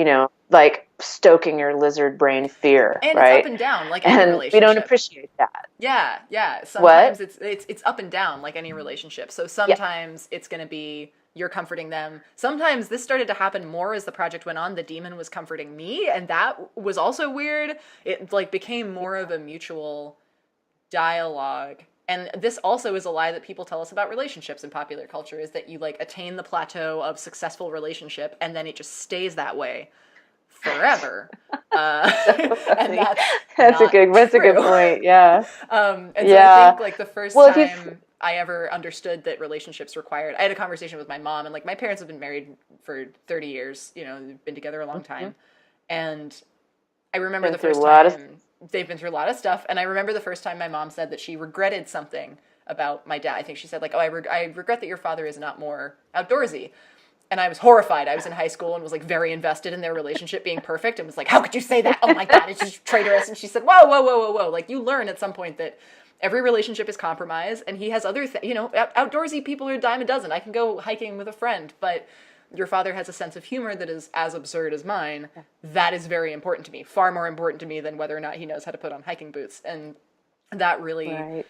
[SPEAKER 2] like stoking your lizard brain fear,
[SPEAKER 1] And it's up
[SPEAKER 2] right?
[SPEAKER 1] and down like any
[SPEAKER 2] And we don't
[SPEAKER 1] relationship.
[SPEAKER 2] appreciate that.
[SPEAKER 1] Yeah, yeah.
[SPEAKER 2] What?
[SPEAKER 1] Sometimes it's up and down like any relationship. So
[SPEAKER 2] Yeah.
[SPEAKER 1] sometimes it's going to be you're comforting them. Sometimes this started to happen more as the project went on. The demon was comforting me, and that was also weird. It like became more of a mutual dialogue. And this also is a lie that people tell us about relationships in popular culture, is that you like attain the plateau of successful relationship and then it just stays that way forever. And
[SPEAKER 2] That's a good point. Yeah.
[SPEAKER 1] And so I think like the first time I ever understood that relationships required, I had a conversation with my mom, and like my parents have been married for 30 years, you know, they've been together a long time. And I remember the first time they've been through a lot of stuff. And I remember the first time my mom said that she regretted something about my dad. I think she said like, oh, I regret that your father is not more outdoorsy. And I was horrified. I was in high school and was like very invested in their relationship being perfect and was like, how could you say that? Oh my God, it's just traitorous. And she said, whoa, whoa, whoa, whoa, whoa. Like you learn at some point that every relationship is compromise, and he has other you know, outdoorsy people are a dime a dozen. I can go hiking with a friend, but your father has a sense of humor that is as absurd as mine. That is very important to me, far more important to me than whether or not he knows how to put on hiking boots. And that really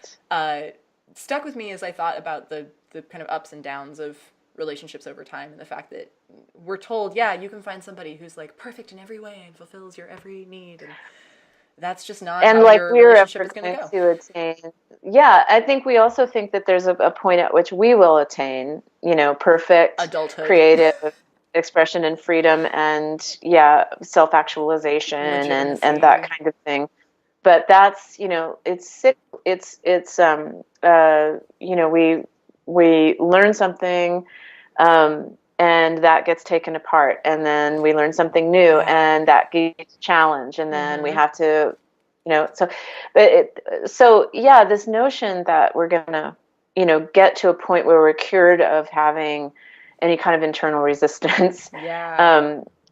[SPEAKER 1] stuck with me as I thought about the kind of ups and downs of relationships over time, and the fact that we're told, yeah, you can find somebody who's like perfect in every way and fulfills your every need, and that's just not
[SPEAKER 2] and
[SPEAKER 1] how
[SPEAKER 2] like
[SPEAKER 1] your
[SPEAKER 2] we're
[SPEAKER 1] relationship
[SPEAKER 2] ever
[SPEAKER 1] is going
[SPEAKER 2] going
[SPEAKER 1] to go.
[SPEAKER 2] to attain. Yeah, I think we also think that there's a point at which we will attain, you know, perfect
[SPEAKER 1] Adulthood,
[SPEAKER 2] creative expression and freedom, and self-actualization and that
[SPEAKER 1] legitimacy.
[SPEAKER 2] kind of thing. But that's, you know, it's sick. It's you know, we learn something, and that gets taken apart, and then we learn something new, and that gets challenged, and then we have to, you know, this notion that we're gonna, you know, get to a point where we're cured of having any kind of internal resistance,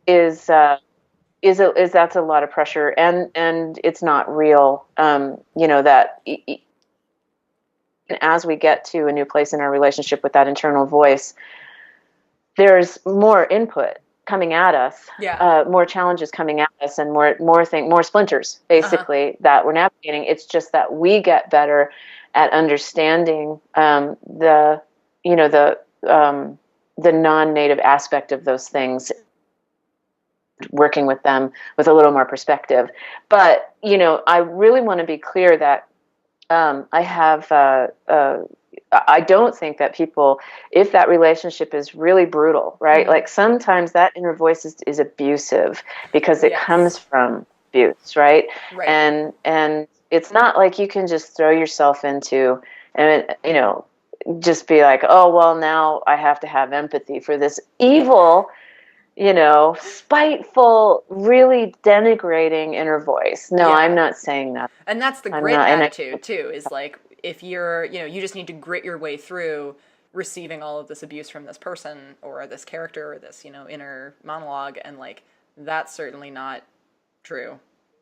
[SPEAKER 2] is that's a lot of pressure, and it's not real. You know, that as we get to a new place in our relationship with that internal voice, there's more input coming at us, more challenges coming at us, and more splinters, basically, that we're navigating. It's just that we get better at understanding the non-native aspect of those things, working with them with a little more perspective. But, you know, I really want to be clear that I don't think that people, if that relationship is really brutal, right? Like sometimes that inner voice is abusive because it comes from abuse, right? And it's not like you can just throw yourself into, and, you know, just be like, oh, well, now I have to have empathy for this evil, you know, spiteful, really denigrating inner voice. No, I'm not saying that.
[SPEAKER 1] And that's the grit attitude too, is like, if you're, you know, you just need to grit your way through receiving all of this abuse from this person or this character or this, you know, inner monologue. And like, that's certainly not true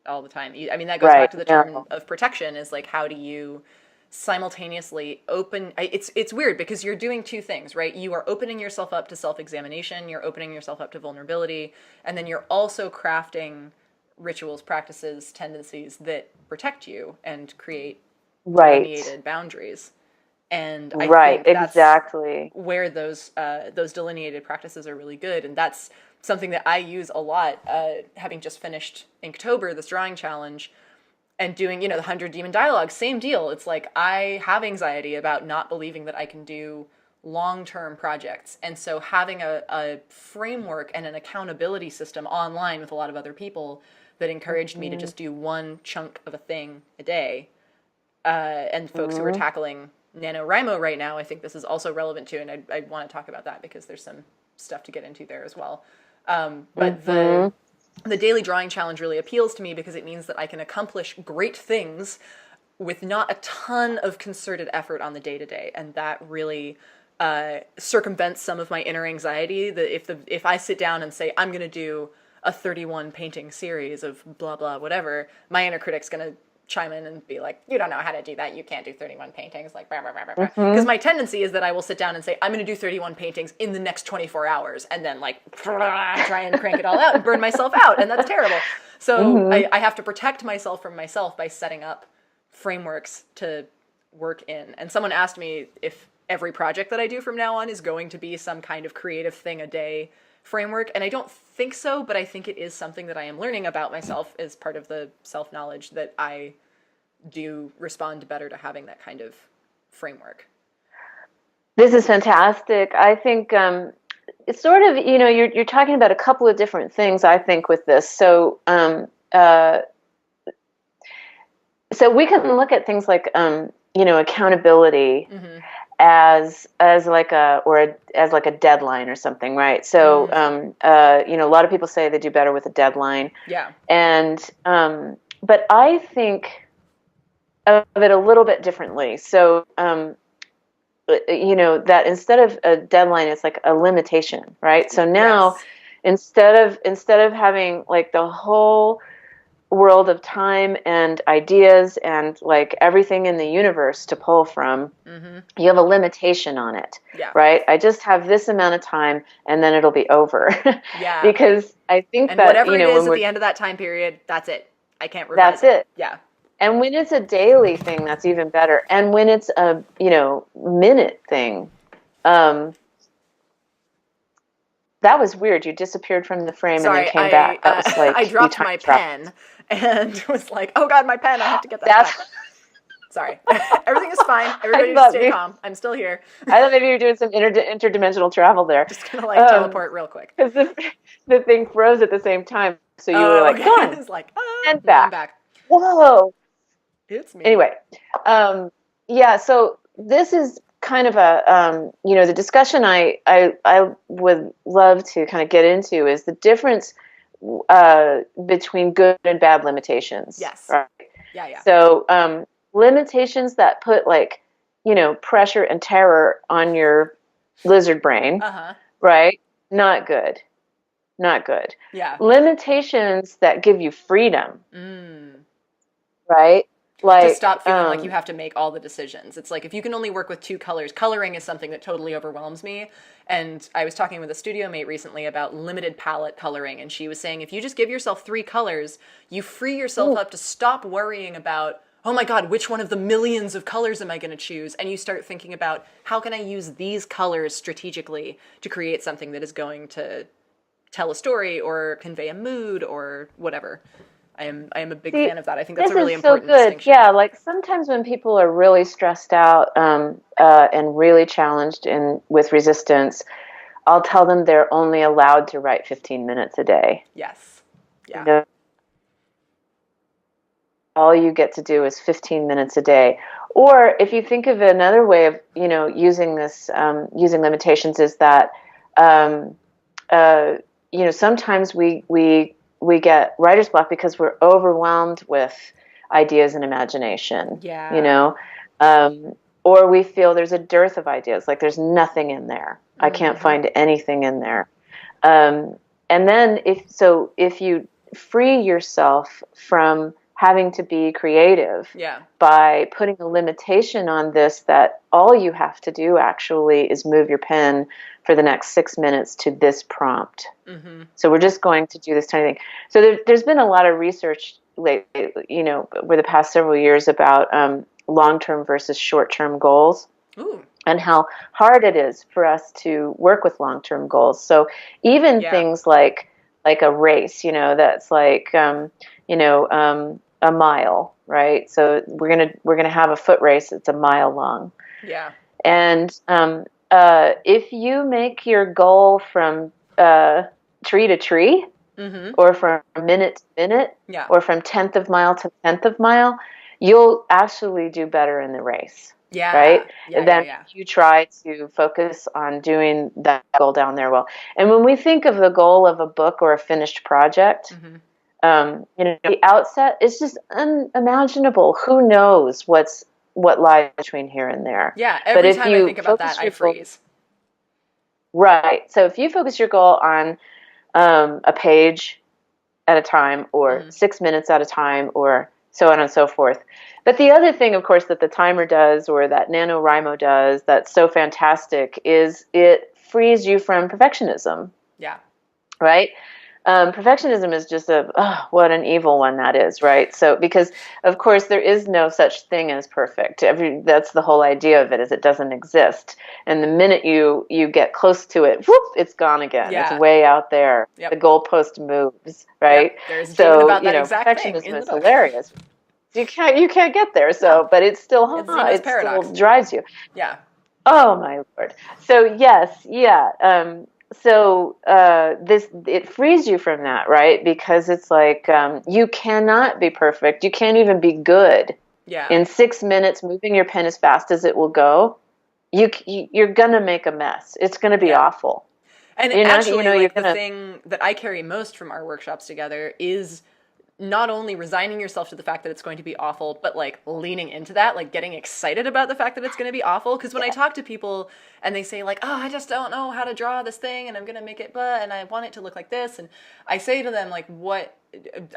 [SPEAKER 1] all the time. I mean, that goes back to the term of protection, is like, how do you simultaneously it's weird because you're doing two things, right? You are opening yourself up to self-examination, you're opening yourself up to vulnerability, and then you're also crafting rituals, practices, tendencies that protect you and create delineated boundaries. And I think that's where those delineated practices are really good. And that's something that I use a lot, having just finished Inktober, this drawing challenge, and doing, you know, the 100 Demon Dialogue, same deal. It's like, I have anxiety about not believing that I can do long-term projects. And so having a framework and an accountability system online with a lot of other people that encouraged me to just do one chunk of a thing a day. And folks who are tackling NaNoWriMo right now, I think this is also relevant to, and I want to talk about that because there's some stuff to get into there as well. But the daily drawing challenge really appeals to me because it means that I can accomplish great things with not a ton of concerted effort on the day-to-day. And that really circumvents some of my inner anxiety, that if I sit down and say, I'm going to do a 31 painting series of blah, blah, whatever, my inner critic's going to chime in and be like, you don't know how to do that. You can't do 31 paintings. Like, blah, blah, blah, blah. Because my tendency is that I will sit down and say, I'm going to do 31 paintings in the next 24 hours. And then like, try and crank it all out and burn myself out. And that's terrible. So I have to protect myself from myself by setting up frameworks to work in. And someone asked me if every project that I do from now on is going to be some kind of creative thing a day framework. And I don't think so, but I think it is something that I am learning about myself as part of the self-knowledge that I do respond better to having that kind of framework.
[SPEAKER 2] This is fantastic. I think it's sort of, you're talking about a couple of different things, I think, with this. So we can look at things like, accountability
[SPEAKER 1] Mm-hmm.
[SPEAKER 2] as like a deadline or something, right? So, a lot of people say they do better with a deadline.
[SPEAKER 1] Yeah.
[SPEAKER 2] And, but I think of it a little bit differently. So, that instead of a deadline, it's like a limitation, right? So now,
[SPEAKER 1] Yes.
[SPEAKER 2] instead of having like the whole world of time and ideas and like everything in the universe to pull from, you have a limitation on it,
[SPEAKER 1] Yeah.
[SPEAKER 2] right? I just have this amount of time and then it'll be over.
[SPEAKER 1] Yeah.
[SPEAKER 2] Because I think
[SPEAKER 1] and
[SPEAKER 2] that,
[SPEAKER 1] whatever it is
[SPEAKER 2] when
[SPEAKER 1] at the end of that time period, that's it. I can't revise it. Yeah.
[SPEAKER 2] And when it's a daily thing, that's even better. And when it's a, minute thing, that was weird. You disappeared from the frame.
[SPEAKER 1] Sorry,
[SPEAKER 2] and then came back. That was like
[SPEAKER 1] I dropped my pen and was like, "Oh God, my pen! I have to get that back." Sorry, everything is fine. Everybody just stay calm. I'm still here.
[SPEAKER 2] I thought maybe you were doing some interdimensional travel there.
[SPEAKER 1] Just gonna like teleport real quick
[SPEAKER 2] because the thing froze at the same time, so you were like, "Gone."
[SPEAKER 1] It's like,
[SPEAKER 2] and back.
[SPEAKER 1] I'm back.
[SPEAKER 2] Whoa,
[SPEAKER 1] it's me.
[SPEAKER 2] Anyway, yeah. So this is kind of a, the discussion I would love to kind of get into is the difference between good and bad limitations.
[SPEAKER 1] Yes.
[SPEAKER 2] Right.
[SPEAKER 1] Yeah.
[SPEAKER 2] So limitations that put like, pressure and terror on your lizard brain. Right. Not good. Not good.
[SPEAKER 1] Yeah.
[SPEAKER 2] Limitations that give you freedom. Right. Like,
[SPEAKER 1] to stop feeling like you have to make all the decisions. It's like if you can only work with 2 colors, coloring is something that totally overwhelms me. And I was talking with a studio mate recently about limited palette coloring, and she was saying if you just give yourself 3 colors, you free yourself up to stop worrying about, oh my God, which one of the millions of colors am I going to choose? And you start thinking about how can I use these colors strategically to create something that is going to tell a story or convey a mood or whatever. I am a big fan of that. I think that's a really important distinction.
[SPEAKER 2] Yeah, like sometimes when people are really stressed out and really challenged with resistance, I'll tell them they're only allowed to write 15 minutes a day.
[SPEAKER 1] Yes. Yeah.
[SPEAKER 2] All you get to do is 15 minutes a day. Or if you think of another way of, using this, using limitations is that, sometimes we get writer's block because we're overwhelmed with ideas and imagination.
[SPEAKER 1] Yeah.
[SPEAKER 2] Or we feel there's a dearth of ideas, like there's nothing in there. I can't find anything in there. And then if you free yourself from having to be creative by putting a limitation on this, that all you have to do actually is move your pen for the next 6 minutes to this prompt. So we're just going to do this tiny thing. So there's been a lot of research lately, over the past several years about long-term versus short-term goals.
[SPEAKER 1] Ooh.
[SPEAKER 2] And how hard it is for us to work with long-term goals. So even things like a race, that's like, a mile, right? So we're gonna have a foot race. It's a mile long.
[SPEAKER 1] Yeah.
[SPEAKER 2] And if you make your goal from tree to tree, or from minute to minute, or from 10th of mile to 10th of mile, you'll actually do better in the race.
[SPEAKER 1] Yeah.
[SPEAKER 2] Right?
[SPEAKER 1] Yeah,
[SPEAKER 2] then you try to focus on doing that goal down there well. And when we think of the goal of a book or a finished project, the outset, it's just unimaginable. Who knows what lies between here and there?
[SPEAKER 1] Yeah, every time I think about that, I freeze.
[SPEAKER 2] Right. So if you focus your goal on a page at a time, or 6 minutes at a time, or so on and so forth. But the other thing, of course, that the timer does, or that NaNoWriMo does, that's so fantastic, is it frees you from perfectionism. Yeah. Right? Perfectionism is just what an evil one that is, right? So, because of course there is no such thing as perfect. That's the whole idea of it, is it doesn't exist. And the minute you get close to it, whoop, it's gone again. Yeah. It's way out there. Yep. The goalpost moves, right?
[SPEAKER 1] Yep. There's a statement about that exact thing
[SPEAKER 2] perfectionism is hilarious. You can't get there. So, but it's still it still drives you.
[SPEAKER 1] Yeah.
[SPEAKER 2] Oh my Lord. So yes, yeah. so it frees you from that, right? Because it's like, you cannot be perfect. You can't even be good.
[SPEAKER 1] Yeah.
[SPEAKER 2] In 6 minutes, moving your pen as fast as it will go, you're gonna make a mess. It's gonna be
[SPEAKER 1] Yeah.
[SPEAKER 2] awful.
[SPEAKER 1] And
[SPEAKER 2] You're not,
[SPEAKER 1] actually,
[SPEAKER 2] you're
[SPEAKER 1] like, the
[SPEAKER 2] gonna.
[SPEAKER 1] thing that I carry most from our workshops together is not only resigning yourself to the fact that it's going to be awful, but like leaning into that, like getting excited about the fact that it's going to be awful. Because when I talk to people and they say like, oh, I just don't know how to draw this thing and I'm going to make it, and I want it to look like this. And I say to them like,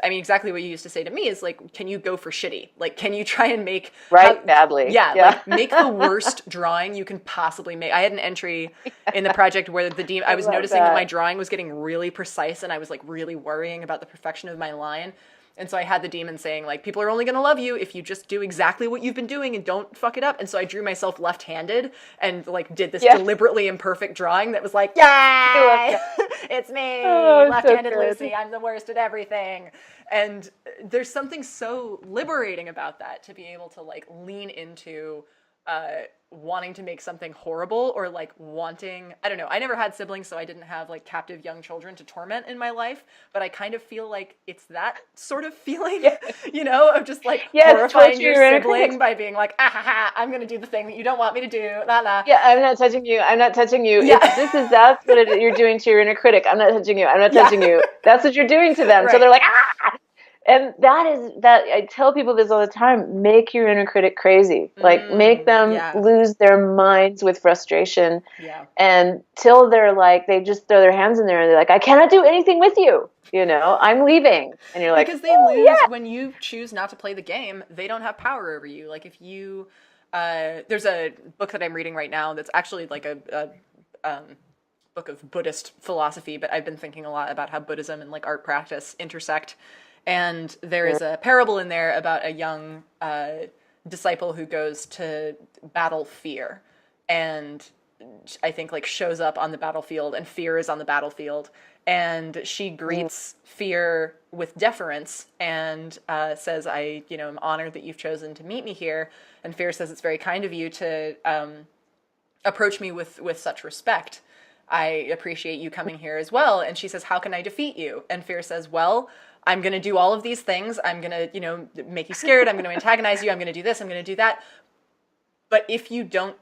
[SPEAKER 1] exactly what you used to say to me is like, can you go for shitty? Like, can you try and make
[SPEAKER 2] Badly.
[SPEAKER 1] Yeah, like make the worst drawing you can possibly make. I had an entry in the project where I was noticing that my drawing was getting really precise and I was like really worrying about the perfection of my line. And so I had the demon saying like, people are only going to love you if you just do exactly what you've been doing and don't fuck it up. And so I drew myself left-handed and like did this deliberately imperfect drawing that was like, yay, it's me, left-handed so Lucy, I'm the worst at everything. And there's something so liberating about that, to be able to like lean into wanting to make something horrible, or like wanting, I don't know, I never had siblings, so I didn't have like captive young children to torment in my life, but I kind of feel like it's that sort of feeling, you know, of just like horrifying your sibling by being like, ah ha ha, I'm gonna do the thing that you don't want me to do, la la.
[SPEAKER 2] Yeah, I'm not touching you. Yeah. That's what you're doing to your inner critic. I'm not touching you. I'm not touching you. That's what you're doing to them. Right. So they're like, ah! And that I tell people this all the time, make your inner critic crazy. Like, make them lose their minds with frustration. Yeah. And till they're like, they just throw their hands in there and they're like, I cannot do anything with you. You know, I'm leaving. And you're like,
[SPEAKER 1] because they lose when you choose not to play the game, they don't have power over you. Like if you, there's a book that I'm reading right now that's actually like a book of Buddhist philosophy, but I've been thinking a lot about how Buddhism and like art practice intersect. And there is a parable in there about a young disciple who goes to battle fear, and I think like shows up on the battlefield, and fear is on the battlefield, and she greets fear with deference and says, I, you know, I'm honored that you've chosen to meet me here. And fear says, it's very kind of you to approach me with such respect. I appreciate you coming here as well. And she says, how can I defeat you? And fear says, well, I'm going to do all of these things. I'm going to, you know, make you scared. I'm going to antagonize you. I'm going to do this. I'm going to do that. But if you don't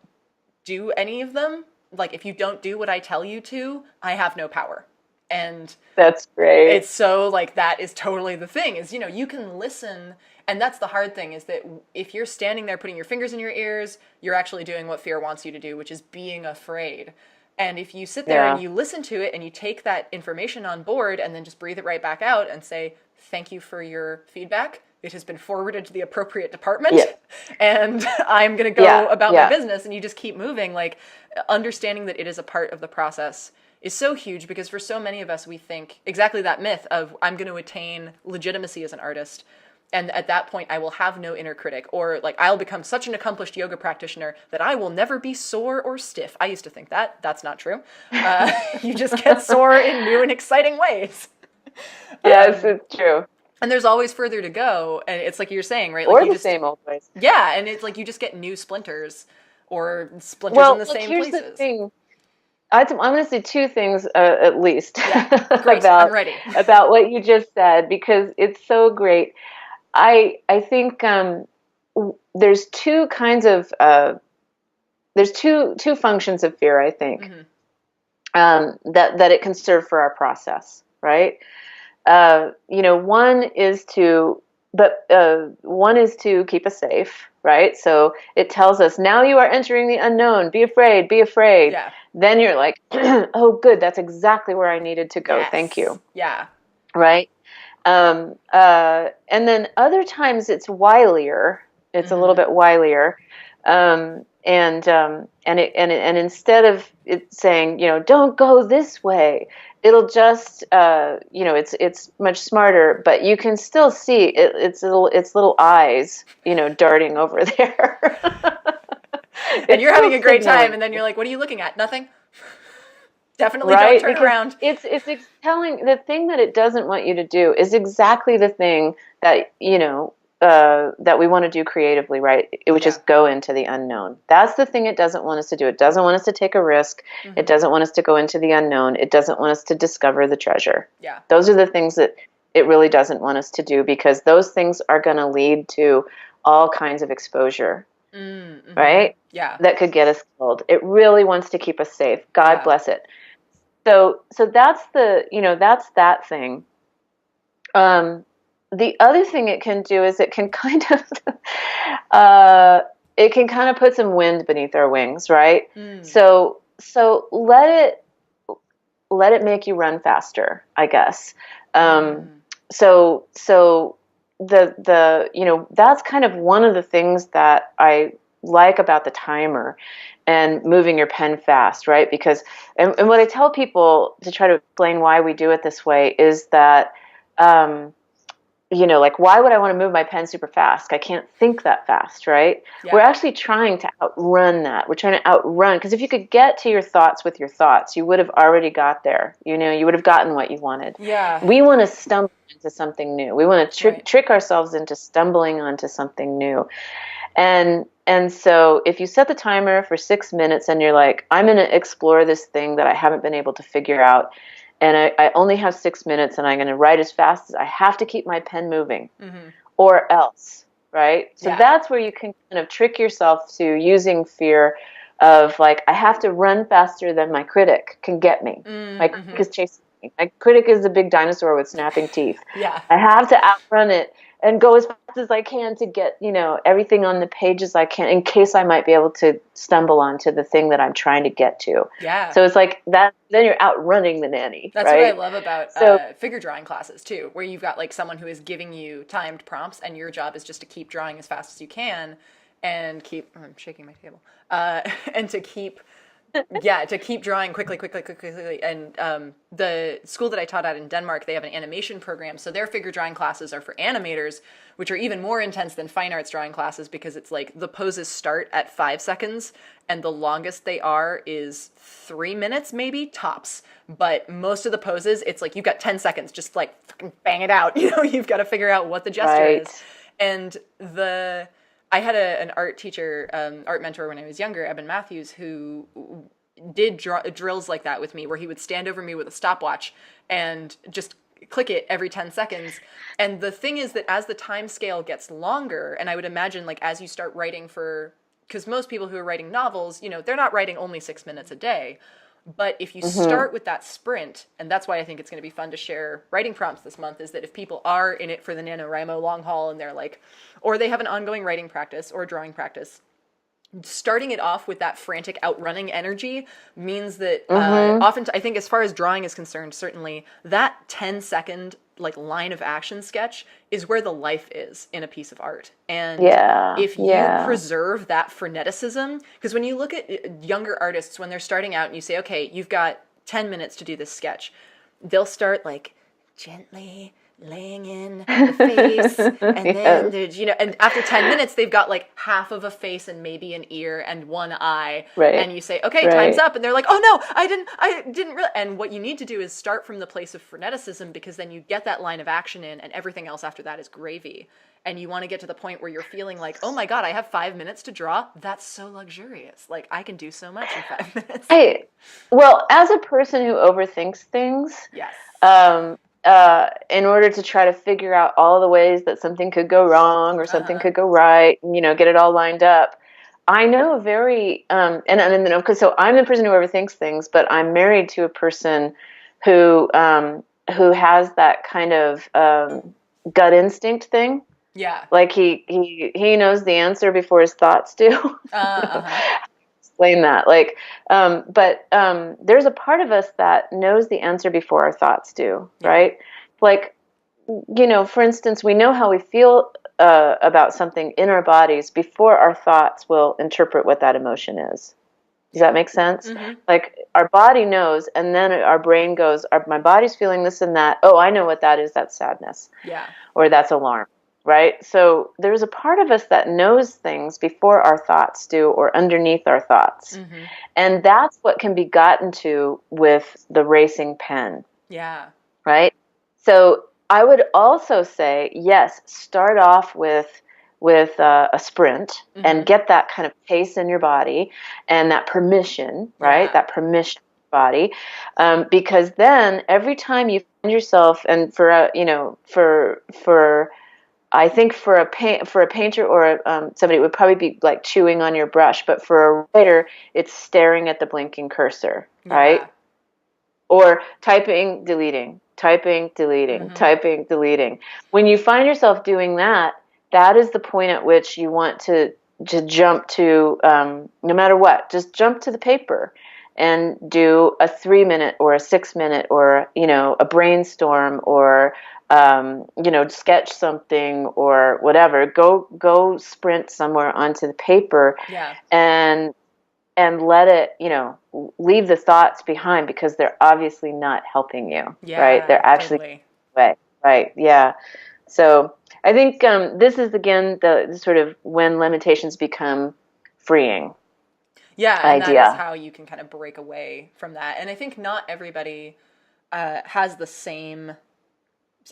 [SPEAKER 1] do any of them, like if you don't do what I tell you to, I have no power. And
[SPEAKER 2] that's great.
[SPEAKER 1] It's so like, that is totally the thing is, you know, you can listen. And that's the hard thing, is that if you're standing there putting your fingers in your ears, you're actually doing what fear wants you to do, which is being afraid. And if you sit there and you listen to it and you take that information on board and then just breathe it right back out and say, thank you for your feedback. It has been forwarded to the appropriate department and I'm going to go about my business, and you just keep moving. Like, understanding that it is a part of the process is so huge, because for so many of us, we think exactly that myth of I'm going to attain legitimacy as an artist. And at that point, I will have no inner critic, or like I'll become such an accomplished yoga practitioner that I will never be sore or stiff. I used to think that. That's not true. You just get sore in new and exciting ways.
[SPEAKER 2] Yes, it's true.
[SPEAKER 1] And there's always further to go. And it's like you're saying, right?
[SPEAKER 2] Or
[SPEAKER 1] like
[SPEAKER 2] the same old ways.
[SPEAKER 1] Yeah, and it's like you just get new splinters, or splinters in the same places.
[SPEAKER 2] Here's the thing. I'm going to say two things at least
[SPEAKER 1] great. I'm ready.
[SPEAKER 2] about what you just said, because it's so great. I think there's two kinds of there's two functions of fear, I think, that it can serve for our process, right? You know, one is to keep us safe, right? So it tells us, now you are entering the unknown. Be afraid. Be afraid. Yeah. Then you're like, oh, good. That's exactly where I needed to go. Yes. Thank you.
[SPEAKER 1] Yeah.
[SPEAKER 2] Right. And then other times it's wilier. It's a little bit wilier. And instead of it saying, you know, don't go this way, it'll just, you know, it's much smarter, but you can still see its little eyes, you know, darting over there.
[SPEAKER 1] And you're having a great time. And then you're like, what are you looking at? Nothing. Definitely don't turn around.
[SPEAKER 2] It's telling, the thing that it doesn't want you to do is exactly the thing that, you know, that we want to do creatively, right? It would just go into the unknown. That's the thing it doesn't want us to do. It doesn't want us to take a risk. Mm-hmm. It doesn't want us to go into the unknown. It doesn't want us to discover the treasure.
[SPEAKER 1] Yeah.
[SPEAKER 2] Those are the things that it really doesn't want us to do, because those things are going to lead to all kinds of exposure,
[SPEAKER 1] mm-hmm.
[SPEAKER 2] right?
[SPEAKER 1] Yeah.
[SPEAKER 2] That could get us killed. It really wants to keep us safe. God bless it. So that's that's that thing. The other thing it can do is it can kind of put some wind beneath our wings, right? So let it make you run faster, I guess. So the that's kind of one of the things that I like about the timer and moving your pen fast, right? Because and what I tell people to try to explain why we do it this way is that like, why would I want to move my pen super fast? I can't think that fast, right? Yeah. We're actually trying to outrun that. We're trying to outrun, because if you could get to your thoughts with your thoughts, you would have already got there. You would have gotten what you wanted.
[SPEAKER 1] Yeah.
[SPEAKER 2] We want to stumble into something new. We want to trick ourselves into stumbling onto something new. And so if you set the timer for 6 minutes and you're like, I'm going to explore this thing that I haven't been able to figure out, and I only have 6 minutes, and I'm going to write as fast as I have to keep my pen moving, or else, right? So that's where you can kind of trick yourself to using fear of, like, I have to run faster than my critic can get me. My critic is chasing me. My critic is a big dinosaur with snapping teeth.
[SPEAKER 1] Yeah.
[SPEAKER 2] I have to outrun it and go as fast as I can to get, everything on the page as I can, in case I might be able to stumble onto the thing that I'm trying to get to.
[SPEAKER 1] Yeah.
[SPEAKER 2] So it's like that, then you're outrunning the nanny.
[SPEAKER 1] That's
[SPEAKER 2] right?
[SPEAKER 1] What I love about figure drawing classes too, where you've got like someone who is giving you timed prompts, and your job is just to keep drawing as fast as you can and keep, I'm shaking my table, and to keep drawing quickly. And the school that I taught at in Denmark, they have an animation program. So their figure drawing classes are for animators, which are even more intense than fine arts drawing classes, because it's like the poses start at 5 seconds and the longest they are is 3 minutes, maybe, tops. But most of the poses, it's like you've got 10 seconds, just like fucking bang it out. You've got to figure out what the gesture is. And I had an art teacher, art mentor when I was younger, Eben Matthews, who did drills like that with me, where he would stand over me with a stopwatch and just click it every 10 seconds. And the thing is that as the time scale gets longer, and I would imagine, like, as you start writing because most people who are writing novels, they're not writing only 6 minutes a day. But if you start with that sprint, and that's why I think it's going to be fun to share writing prompts this month, is that if people are in it for the NaNoWriMo long haul, and they're like, or they have an ongoing writing practice or drawing practice, starting it off with that frantic outrunning energy means that often, I think as far as drawing is concerned, certainly that 10-second like line of action sketch is where the life is in a piece of art. And if you preserve that freneticism, because when you look at younger artists, when they're starting out and you say, okay, you've got 10 minutes to do this sketch, they'll start like gently laying in the face, and then there's, and after 10 minutes they've got like half of a face and maybe an ear and one eye, and you say, okay, time's up, and they're like, oh no, I didn't really. And what you need to do is start from the place of freneticism, because then you get that line of action in, and everything else after that is gravy. And you want to get to the point where you're feeling like, oh my God, I have 5 minutes to draw. That's so luxurious. Like, I can do so much in 5 minutes.
[SPEAKER 2] Well, as a person who overthinks things, in order to try to figure out all the ways that something could go wrong or something could go right, get it all lined up, I know a very, because so I'm the person who overthinks things, but I'm married to a person who has that kind of gut instinct thing.
[SPEAKER 1] Yeah.
[SPEAKER 2] Like he knows the answer before his thoughts do. Explain that. Like, but there's a part of us that knows the answer before our thoughts do, right? Like, for instance, we know how we feel about something in our bodies before our thoughts will interpret what that emotion is. Does that make sense? Like, our body knows, and then our brain goes, my body's feeling this and that. Oh, I know what that is. That's sadness. Yeah. Or that's alarm. Right? So there's a part of us that knows things before our thoughts do, or underneath our thoughts. And that's what can be gotten to with the racing pen.
[SPEAKER 1] Yeah.
[SPEAKER 2] Right? So I would also say, yes, start off with a sprint and get that kind of pace in your body and that permission, right?
[SPEAKER 1] Yeah.
[SPEAKER 2] That permission body, because then every time you find yourself, and for a, for I think for a painter or somebody, it would probably be like chewing on your brush, but for a writer, it's staring at the blinking cursor, right?
[SPEAKER 1] Yeah.
[SPEAKER 2] Or typing, deleting, typing, deleting, typing, deleting. When you find yourself doing that, that is the point at which you want to jump to, no matter what, just jump to the paper and do a 3 minute or a 6 minute or, a brainstorm or, sketch something or whatever. Go sprint somewhere onto the paper
[SPEAKER 1] Yeah.
[SPEAKER 2] and let it, leave the thoughts behind because they're obviously not helping you, right?
[SPEAKER 1] Yeah,
[SPEAKER 2] They're actually
[SPEAKER 1] totally.
[SPEAKER 2] way, right? Yeah. So I think this is again the sort of when limitations become freeing
[SPEAKER 1] Yeah, and that is
[SPEAKER 2] idea.
[SPEAKER 1] how you can kind of break away from that. And I think not everybody has the same.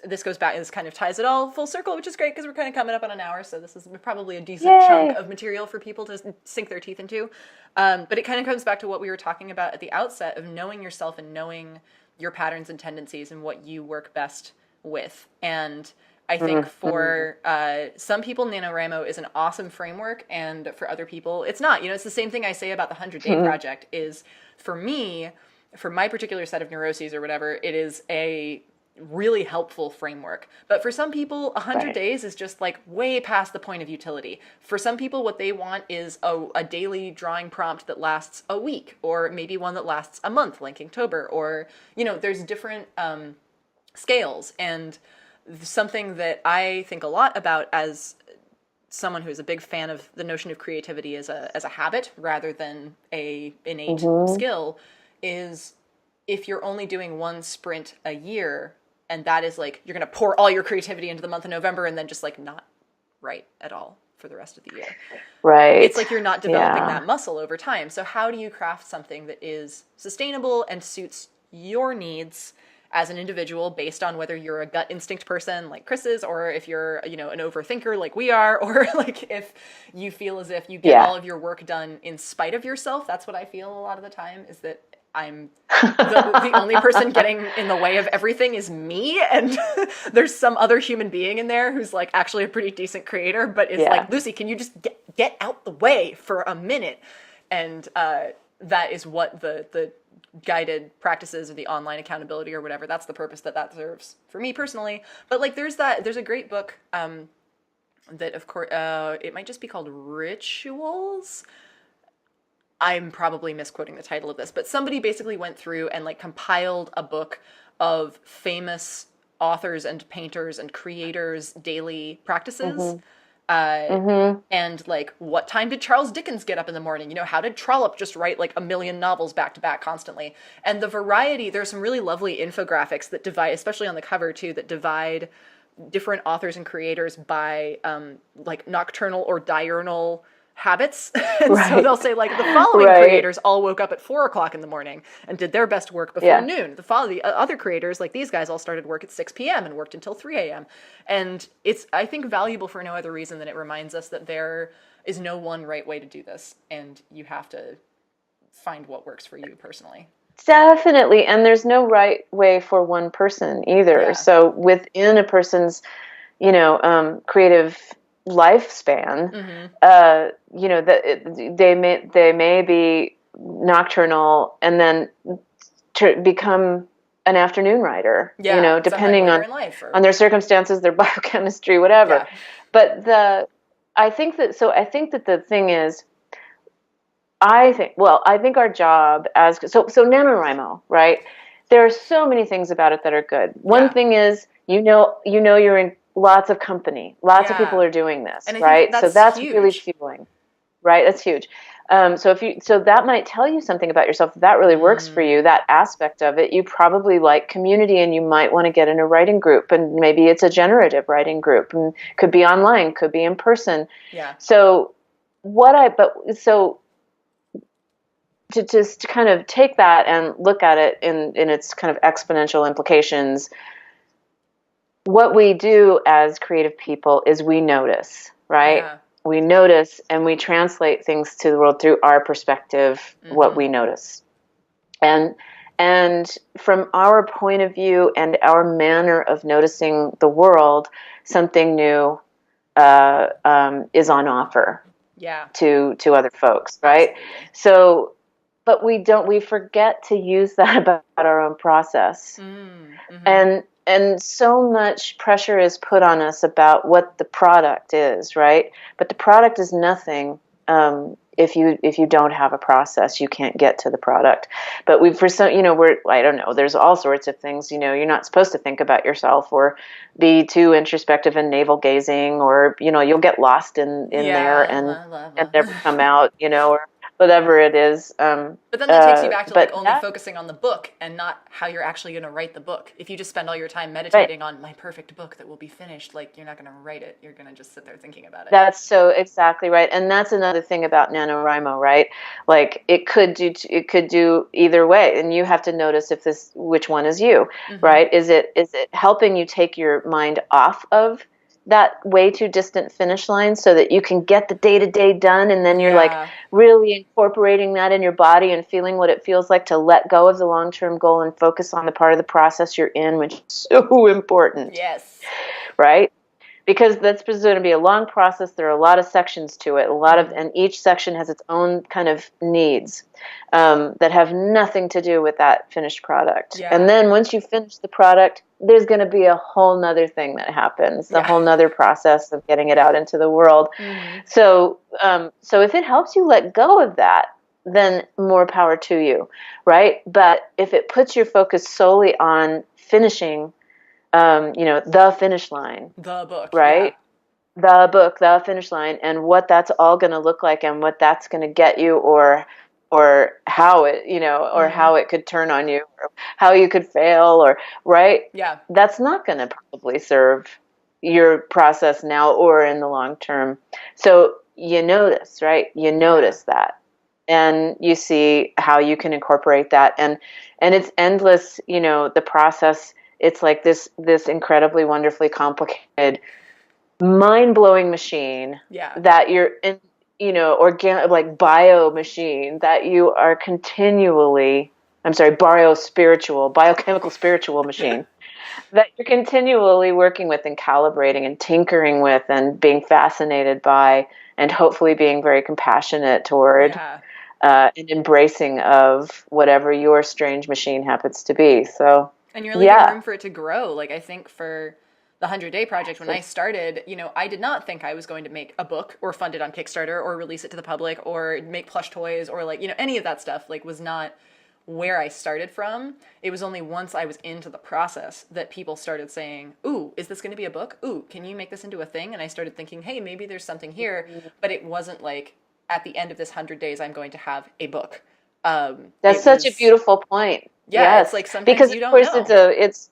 [SPEAKER 1] This goes back, this kind of ties it all full circle, which is great because we're kind of coming up on an hour, so this is probably a decent chunk of material for people to sink their teeth into. But it kind of comes back to what we were talking about at the outset of knowing yourself and knowing your patterns and tendencies and what you work best with. And I think for some people, NaNoWriMo is an awesome framework, and for other people, it's not. It's the same thing I say about the 100-Day Project is, for me, for my particular set of neuroses or whatever, it is a really helpful framework. But for some people, 100 days is just like way past the point of utility. For some people, what they want is a daily drawing prompt that lasts a week, or maybe one that lasts a month, like Inktober, or, there's different scales. And something that I think a lot about as someone who is a big fan of the notion of creativity as a habit rather than a innate skill is, if you're only doing one sprint a year, and that is like, you're going to pour all your creativity into the month of November and then just like not write at all for the rest of the year.
[SPEAKER 2] Right.
[SPEAKER 1] It's like you're not developing that muscle over time. So how do you craft something that is sustainable and suits your needs as an individual based on whether you're a gut instinct person like Chris is, or if you're, an overthinker like we are, or like if you feel as if you get all of your work done in spite of yourself. That's what I feel a lot of the time, is that I'm the only person getting in the way of everything is me, and there's some other human being in there who's like actually a pretty decent creator, but is like, Lucy, can you just get out the way for a minute? And that is what the guided practices or the online accountability or whatever, that's the purpose that serves for me personally. But like there's a great book that, of course, it might just be called Rituals. I'm probably misquoting the title of this, but somebody basically went through and like compiled a book of famous authors and painters and creators' daily practices. And like, what time did Charles Dickens get up in the morning? How did Trollope just write like a million novels back to back constantly? And the variety, there's some really lovely infographics that divide, especially on the cover too, that divide different authors and creators by like nocturnal or diurnal habits. And so they'll say like the following creators all woke up at 4:00 in the morning and did their best work before noon. The other creators, like these guys, all started work at 6 p.m. and worked until 3 a.m. And it's, I think, valuable for no other reason than it reminds us that there is no one right way to do this, and you have to find what works for you personally.
[SPEAKER 2] Definitely. And there's no right way for one person either. So within a person's, creative lifespan, they may be nocturnal and then become an afternoon writer, depending on their circumstances, their biochemistry, whatever. But I think that the thing is, I think our job as so NaNoWriMo, right? There are so many things about it that are good. One thing is, you're in lots of company. Lots of people are doing this, right? So that's huge. Really fueling, right? That's huge. So that might tell you something about yourself. If that really works for you, that aspect of it, you probably like community, and you might want to get in a writing group, and maybe it's a generative writing group, and could be online, could be in person.
[SPEAKER 1] Yeah.
[SPEAKER 2] So to just kind of take that and look at it in its kind of exponential implications, what we do as creative people is we notice, right?
[SPEAKER 1] Yeah.
[SPEAKER 2] We notice and we translate things to the world through our perspective, what we notice. And from our point of view and our manner of noticing the world, something new is on offer.
[SPEAKER 1] Yeah.
[SPEAKER 2] To other folks, right?
[SPEAKER 1] Absolutely.
[SPEAKER 2] So, but we forget to use that about our own process. And so much pressure is put on us about what the product is, right? But the product is nothing if you don't have a process. You can't get to the product. But I don't know, there's all sorts of things, you're not supposed to think about yourself or be too introspective and navel gazing, or you'll get lost in there and never come out, or whatever it is.
[SPEAKER 1] But then that takes you back to like only
[SPEAKER 2] that,
[SPEAKER 1] focusing on the book and not how you're actually going to write the book. If you just spend all your time meditating on my perfect book that will be finished, like you're not going to write it. You're going to just sit there thinking about it.
[SPEAKER 2] That's so exactly right. And that's another thing about NaNoWriMo, right? Like it could do either way. And you have to notice which one is you, right? Is it helping you take your mind off of that way too distant finish line so that you can get the day-to-day done, and then you're like really incorporating that in your body and feeling what it feels like to let go of the long-term goal and focus on the part of the process you're in, which is so important.
[SPEAKER 1] Yes.
[SPEAKER 2] Right? Because that's going to be a long process. There are a lot of sections to it, and each section has its own kind of needs that have nothing to do with that finished product. Yeah. And then once you finish the product, there's going to be a whole nother thing that happens, a whole nother process of getting it out into the world. So if it helps you let go of that, then more power to you, right? But if it puts your focus solely on finishing, the finish line.
[SPEAKER 1] The book.
[SPEAKER 2] Right? Yeah. The book, the finish line, and what that's all going to look like and what that's going to get you, or how it, or how it could turn on you, or how you could fail, or, right?
[SPEAKER 1] Yeah.
[SPEAKER 2] That's not going to probably serve your process now or in the long term. So you notice, right? You notice that. And you see how you can incorporate that. And it's endless, the process. It's like this incredibly wonderfully complicated, mind-blowing machine that you're in, organic, like bio machine that you are continually, biochemical spiritual machine that you're continually working with and calibrating and tinkering with and being fascinated by, and hopefully being very compassionate toward and embracing of whatever your strange machine happens to be. So.
[SPEAKER 1] And you're leaving room for it to grow. Like, I think for the 100-Day Project, when I started, I did not think I was going to make a book or fund it on Kickstarter or release it to the public or make plush toys or any of that stuff, was not where I started from. It was only once I was into the process that people started saying, ooh, is this going to be a book? Ooh, can you make this into a thing? And I started thinking, hey, maybe there's something here. But it wasn't like, at the end of this 100 days, I'm going to have a book.
[SPEAKER 2] That's such a beautiful point.
[SPEAKER 1] Yeah, yes. It's like sometimes
[SPEAKER 2] because
[SPEAKER 1] you don't know.
[SPEAKER 2] Because of course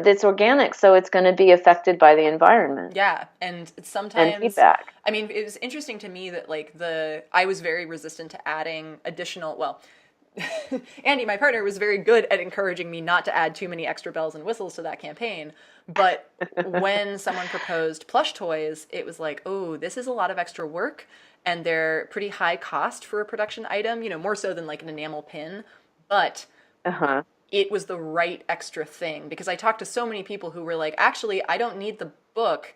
[SPEAKER 2] it's organic, so it's going to be affected by the environment.
[SPEAKER 1] Yeah, and sometimes
[SPEAKER 2] and feedback.
[SPEAKER 1] I mean, it was interesting to me that I was very resistant to adding additional. Andy, my partner, was very good at encouraging me not to add too many extra bells and whistles to that campaign. But when someone proposed plush toys, it was like, oh, this is a lot of extra work, and they're pretty high cost for a production item. More so than like an enamel pin. But it was the right extra thing, because I talked to so many people who were like, actually, I don't need the book.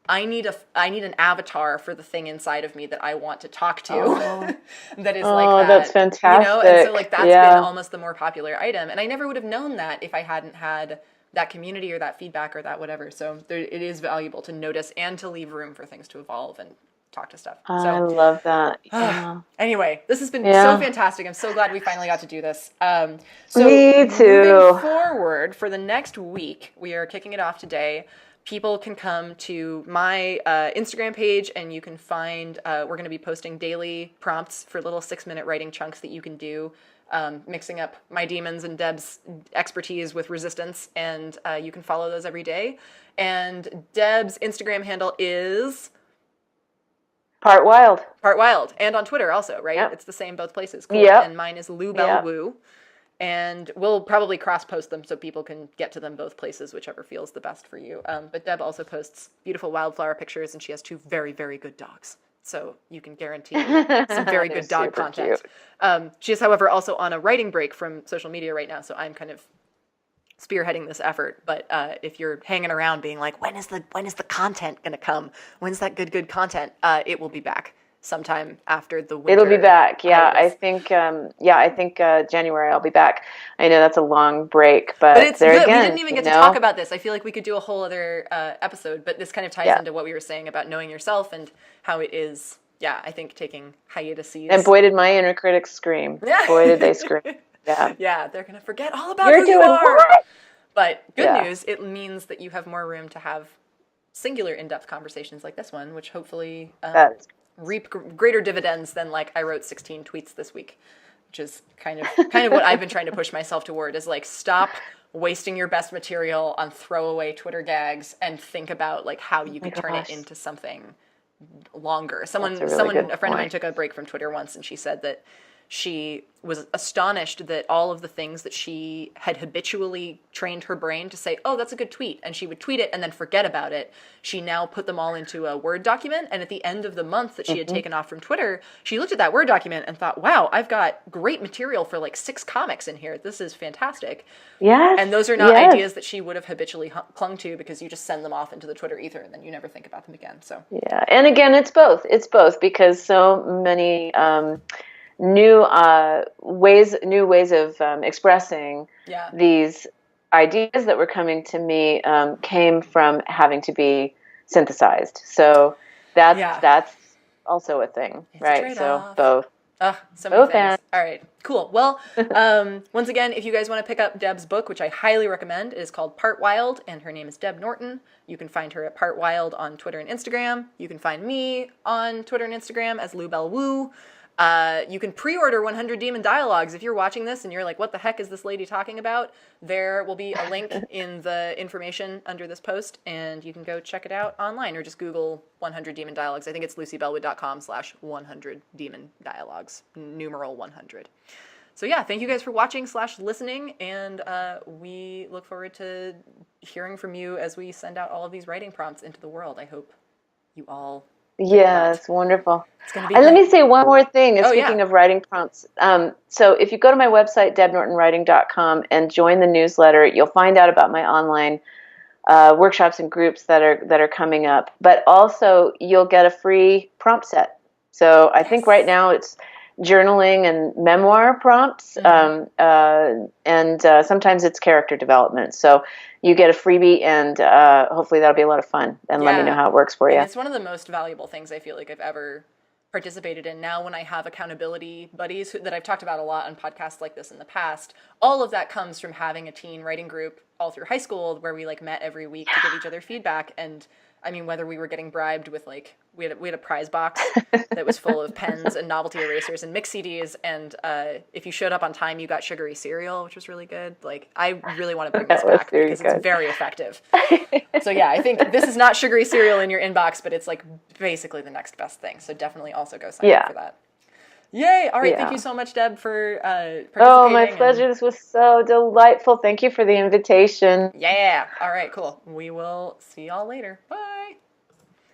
[SPEAKER 1] I need an avatar for the thing inside of me that I want to talk to. That is like that. Oh,
[SPEAKER 2] that's fantastic.
[SPEAKER 1] And so that's been almost the more popular item. And I never would have known that if I hadn't had that community or that feedback or that whatever. So it is valuable to notice and to leave room for things to evolve and talk to stuff.
[SPEAKER 2] I love that. Yeah.
[SPEAKER 1] Anyway, this has been so fantastic. I'm so glad we finally got to do this.
[SPEAKER 2] Me too.
[SPEAKER 1] Moving forward, for the next week, we are kicking it off today. People can come to my Instagram page, and you can find, we're going to be posting daily prompts for little 6-minute writing chunks that you can do, mixing up my demons and Deb's expertise with resistance, and you can follow those every day. And Deb's Instagram handle is...
[SPEAKER 2] Part Wild.
[SPEAKER 1] And on Twitter also, right? Yep. It's the same both places. Cool.
[SPEAKER 2] Yep.
[SPEAKER 1] And mine is Lou Bell Woo. And we'll probably cross-post them so people can get to them both places, whichever feels the best for you. But Deb also posts beautiful wildflower pictures, and she has 2 very, very good dogs. So you can guarantee some very good dog content. She is, however, also on a writing break from social media right now, so I'm kind of spearheading this effort. But if you're hanging around being like, when is the content going to come? When's that good content? It will be back sometime after the winter.
[SPEAKER 2] It'll be back. Yeah,
[SPEAKER 1] hiatus.
[SPEAKER 2] I think January I'll be back. I know that's a long break, but
[SPEAKER 1] it's
[SPEAKER 2] there
[SPEAKER 1] good.
[SPEAKER 2] again,
[SPEAKER 1] We didn't even get to talk about this. I feel like we could do a whole other episode, but this kind of ties into what we were saying about knowing yourself and how it is. Yeah, I think taking hiatuses.
[SPEAKER 2] And boy, did my inner critics scream.
[SPEAKER 1] Yeah.
[SPEAKER 2] Boy, did they scream. Yeah.
[SPEAKER 1] Yeah, they're gonna forget all about who you are.
[SPEAKER 2] What?
[SPEAKER 1] But good news, it means that you have more room to have singular in-depth conversations like this one, which hopefully reap greater dividends than like I wrote 16 tweets this week, which is kind of what I've been trying to push myself toward is like stop wasting your best material on throwaway Twitter gags and think about like how you could turn it into something longer. A friend of mine took a break from Twitter once, and she said that she was astonished that all of the things that she had habitually trained her brain to say, oh, that's a good tweet, and she would tweet it and then forget about it. She now put them all into a Word document, and at the end of the month that she had taken off from Twitter, she looked at that Word document and thought, wow, I've got great material for like 6 comics in here. This is fantastic.
[SPEAKER 2] Yes.
[SPEAKER 1] And those are not ideas that she would have habitually clung to because you just send them off into the Twitter ether and then you never think about them again. So
[SPEAKER 2] yeah, and again, it's both because so many new ways of expressing these ideas that were coming to me came from having to be synthesized. So that's also a thing, it's right? So both.
[SPEAKER 1] So many things. All right, cool. Well, once again, if you guys want to pick up Deb's book, which I highly recommend, it is called Part Wild, and her name is Deb Norton. You can find her at Part Wild on Twitter and Instagram. You can find me on Twitter and Instagram as Lou Bell Woo. You can pre-order 100 Demon Dialogues. If you're watching this and you're like, what the heck is this lady talking about? There will be a link in the information under this post, and you can go check it out online or just Google 100 Demon Dialogues. I think it's lucybellwood.com/100 Demon Dialogues, numeral 100. So yeah, thank you guys for watching / listening, and we look forward to hearing from you as we send out all of these writing prompts into the world. I hope you all...
[SPEAKER 2] Yes, wonderful.
[SPEAKER 1] And
[SPEAKER 2] let me say one more thing. Speaking of writing prompts, so if you go to my website, debnortonwriting.com, and join the newsletter, you'll find out about my online workshops and groups that are coming up. But also, you'll get a free prompt set. So I think right now it's journaling and memoir prompts, and sometimes it's character development. So you get a freebie, and hopefully that'll be a lot of fun. And let me know how it works for you.
[SPEAKER 1] And it's one of the most valuable things I feel like I've ever participated in. Now when I have accountability buddies that I've talked about a lot on podcasts like this in the past, all of that comes from having a teen writing group all through high school where we like met every week to give each other feedback. And I mean, whether we were getting bribed with like, we had a prize box that was full of pens and novelty erasers and mix CDs. And if you showed up on time, you got sugary cereal, which was really good. Like, I really want to bring this back because it's very effective. So yeah, I think this is not sugary cereal in your inbox, but it's like basically the next best thing. So definitely also go sign up for that. Yay! All right, thank you so much, Deb, for participating.
[SPEAKER 2] Oh, my pleasure. This was so delightful. Thank you for the invitation.
[SPEAKER 1] Yeah. All right, cool. We will see y'all later. Bye.